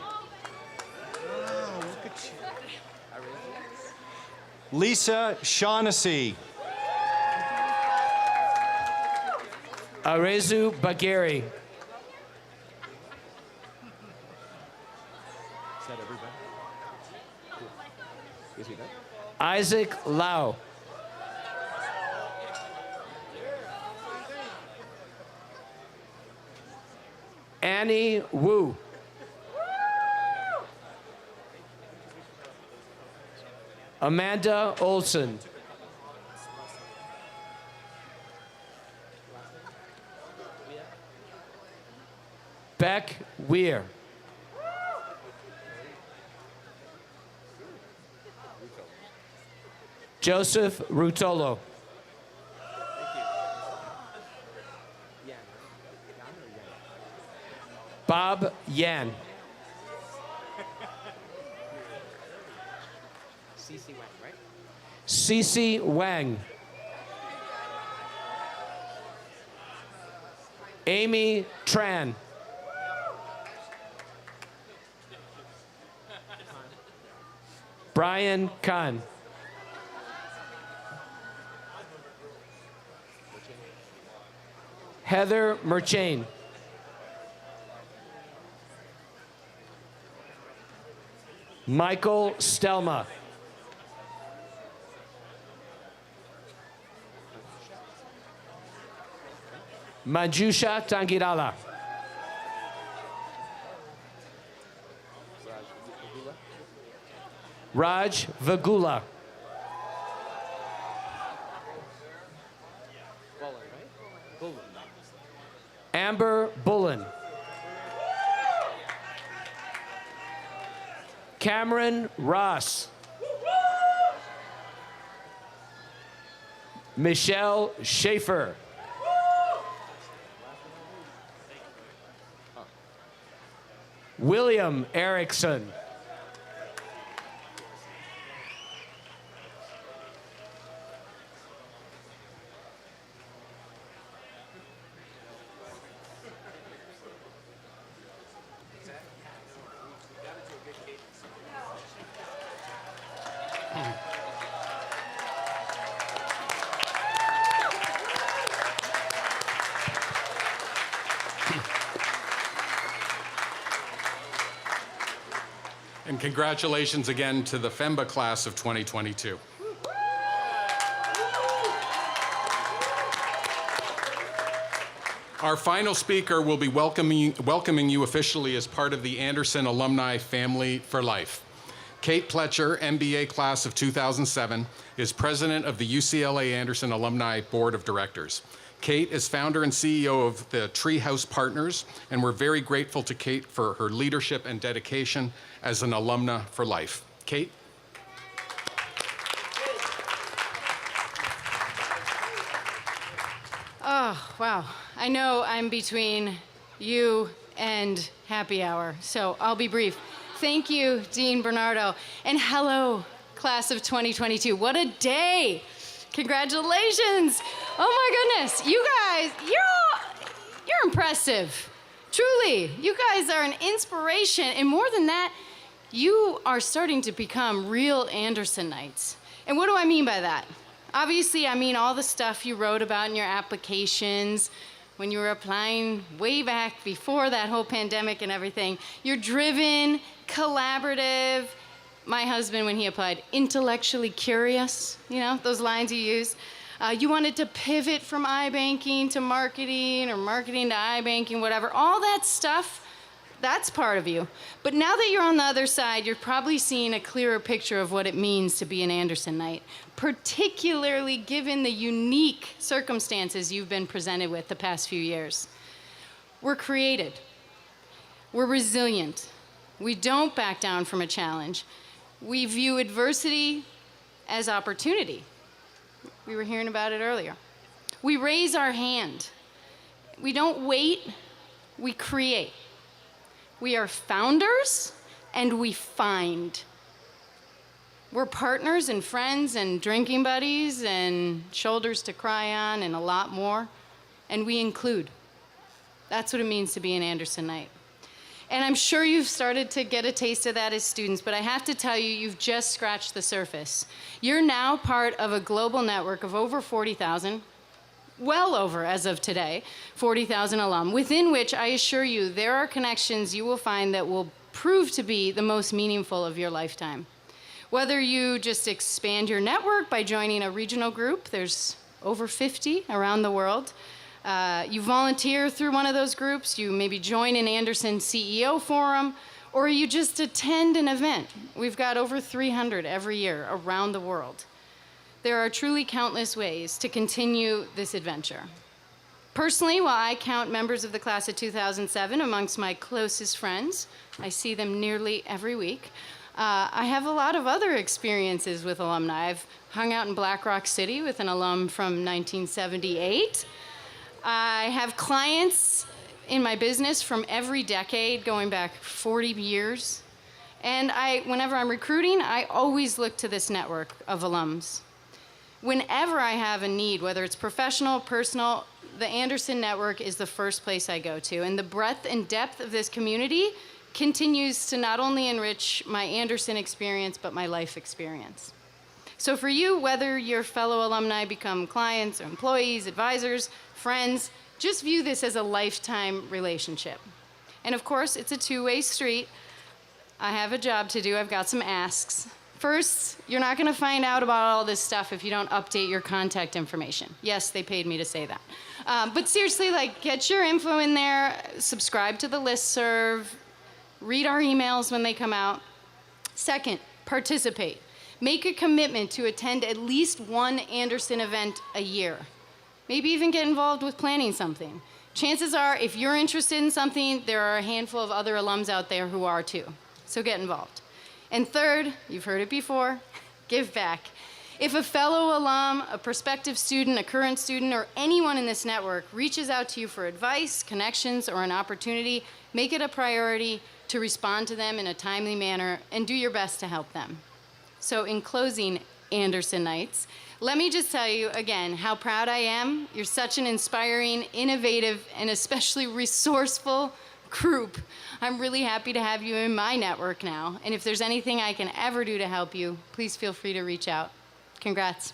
Lisa Shaughnessy. Arezu Bageri. Isaac Lau. Annie Wu. Amanda Olson. Beck Weir. Joseph Rutolo. Bob Yan. Cece Wang. Amy Tran. Brian Kahn. Heather Merchain. Michael Stelma. Manjusha Tangirala. Raj Vagula. Amber Bullen. Cameron Ross. Michelle Schaefer. William Erickson. And congratulations again to the FEMBA class of 2022. Our final speaker will be welcoming you officially as part of the Anderson alumni family for life. Kate Pletcher, MBA class of 2007, is president of the UCLA Anderson Alumni Board of Directors. Kate is founder and CEO of the Treehouse Partners, and we're very grateful to Kate for her leadership and dedication as an alumna for life. Kate? Oh, wow. I know I'm between you and happy hour, so I'll be brief. Thank you, Dean Bernardo, and hello, class of 2022. What a day! Congratulations! Oh my goodness, you guys, you're impressive. Truly, you guys are an inspiration, and more than that, you are starting to become real Andersonites. And what do I mean by that? Obviously, I mean all the stuff you wrote about in your applications when you were applying way back before that whole pandemic and everything. You're driven, collaborative. My husband, when he applied, intellectually curious, you know, those lines you use. You wanted to pivot from iBanking to marketing or marketing to iBanking, whatever. All that stuff, that's part of you. But now that you're on the other side, you're probably seeing a clearer picture of what it means to be an Andersonite, particularly given the unique circumstances you've been presented with the past few years. We're created. We're resilient. We don't back down from a challenge. We view adversity as opportunity. We were hearing about it earlier. We raise our hand. We don't wait, we create. We are founders and we find. We're partners and friends and drinking buddies and shoulders to cry on and a lot more. And we include. That's what it means to be an Andersonite. And I'm sure you've started to get a taste of that as students, but I have to tell you, you've just scratched the surface. You're now part of a global network of over 40,000, well over, as of today, 40,000 alum, within which I assure you there are connections you will find that will prove to be the most meaningful of your lifetime. Whether you just expand your network by joining a regional group, there's over 50 around the world. You volunteer through one of those groups, you maybe join an Anderson CEO forum, or you just attend an event. We've got over 300 every year around the world. There are truly countless ways to continue this adventure. Personally, while I count members of the class of 2007 amongst my closest friends, I see them nearly every week, I have a lot of other experiences with alumni. I've hung out in Black Rock City with an alum from 1978. I have clients in my business from every decade, going back 40 years. And whenever I'm recruiting, I always look to this network of alums. Whenever I have a need, whether it's professional, personal, the Anderson Network is the first place I go to. And the breadth and depth of this community continues to not only enrich my Anderson experience, but my life experience. So for you, whether your fellow alumni become clients or employees, advisors, friends, just view this as a lifetime relationship. And of course, it's a two-way street. I have a job to do. I've got some asks. First, you're not going to find out about all this stuff if you don't update your contact information. Yes, they paid me to say that. But seriously, get your info in there, subscribe to the listserv, read our emails when they come out. Second, participate. Make a commitment to attend at least one Anderson event a year. Maybe even get involved with planning something. Chances are, if you're interested in something, there are a handful of other alums out there who are too. So get involved. And third, you've heard it before, give back. If a fellow alum, a prospective student, a current student, or anyone in this network reaches out to you for advice, connections, or an opportunity, make it a priority to respond to them in a timely manner and do your best to help them. So in closing, Andersonites, let me just tell you again how proud I am. You're such an inspiring, innovative, and especially resourceful group. I'm really happy to have you in my network now. And if there's anything I can ever do to help you, please feel free to reach out. Congrats.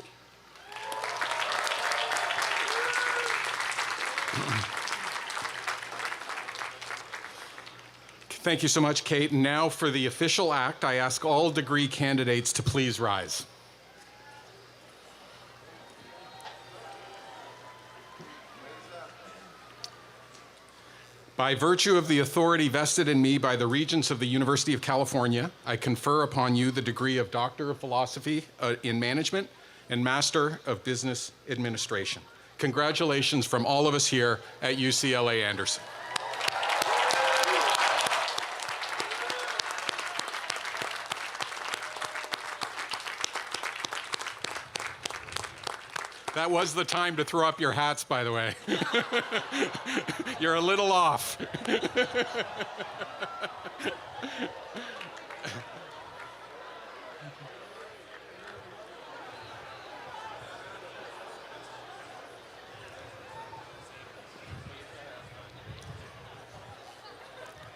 Thank you so much, Kate. And now for the official act, I ask all degree candidates to please rise. By virtue of the authority vested in me by the Regents of the University of California, I confer upon you the degree of Doctor of Philosophy in Management and Master of Business Administration. Congratulations from all of us here at UCLA Anderson. That was the time to throw up your hats, by the way. You're a little off.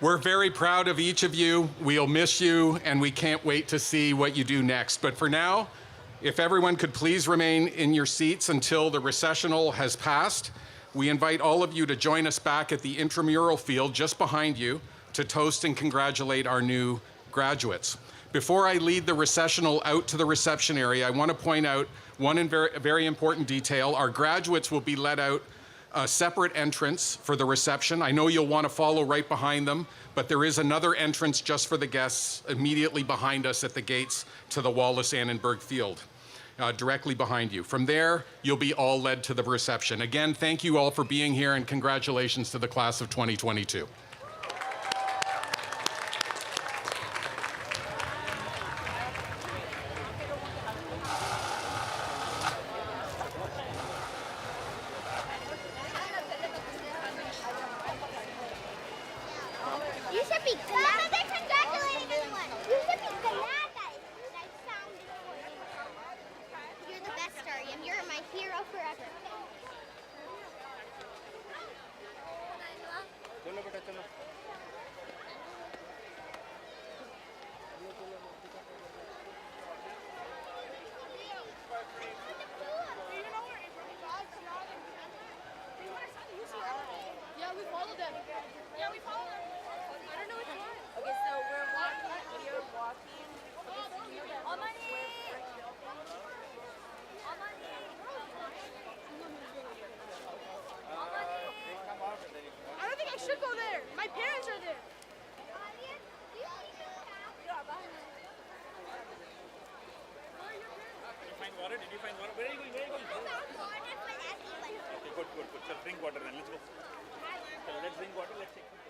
We're very proud of each of you. We'll miss you, and we can't wait to see what you do next. But for now, if everyone could please remain in your seats until the recessional has passed, we invite all of you to join us back at the intramural field just behind you to toast and congratulate our new graduates. Before I lead the recessional out to the reception area, I want to point out one very important detail. Our graduates will be let out a separate entrance for the reception. I know you'll want to follow right behind them, but there is another entrance just for the guests immediately behind us at the gates to the Wallace-Annenberg Field, directly behind you. From there, you'll be all led to the reception. Again, thank you all for being here, and congratulations to the class of 2022. be glad. They're congratulating everyone. You should be glad that I found it for you. You're the best, Ariam. You're my hero forever. Yeah, we followed them. Yeah, we followed them. I don't know which one. Okay, so we're walking. Almani! I don't think I should go there. My parents are there. Find water? Did you find water? Where are you going? Where are you going? Okay, good. So drink water then. Let's go. So let's drink water. Let's take some.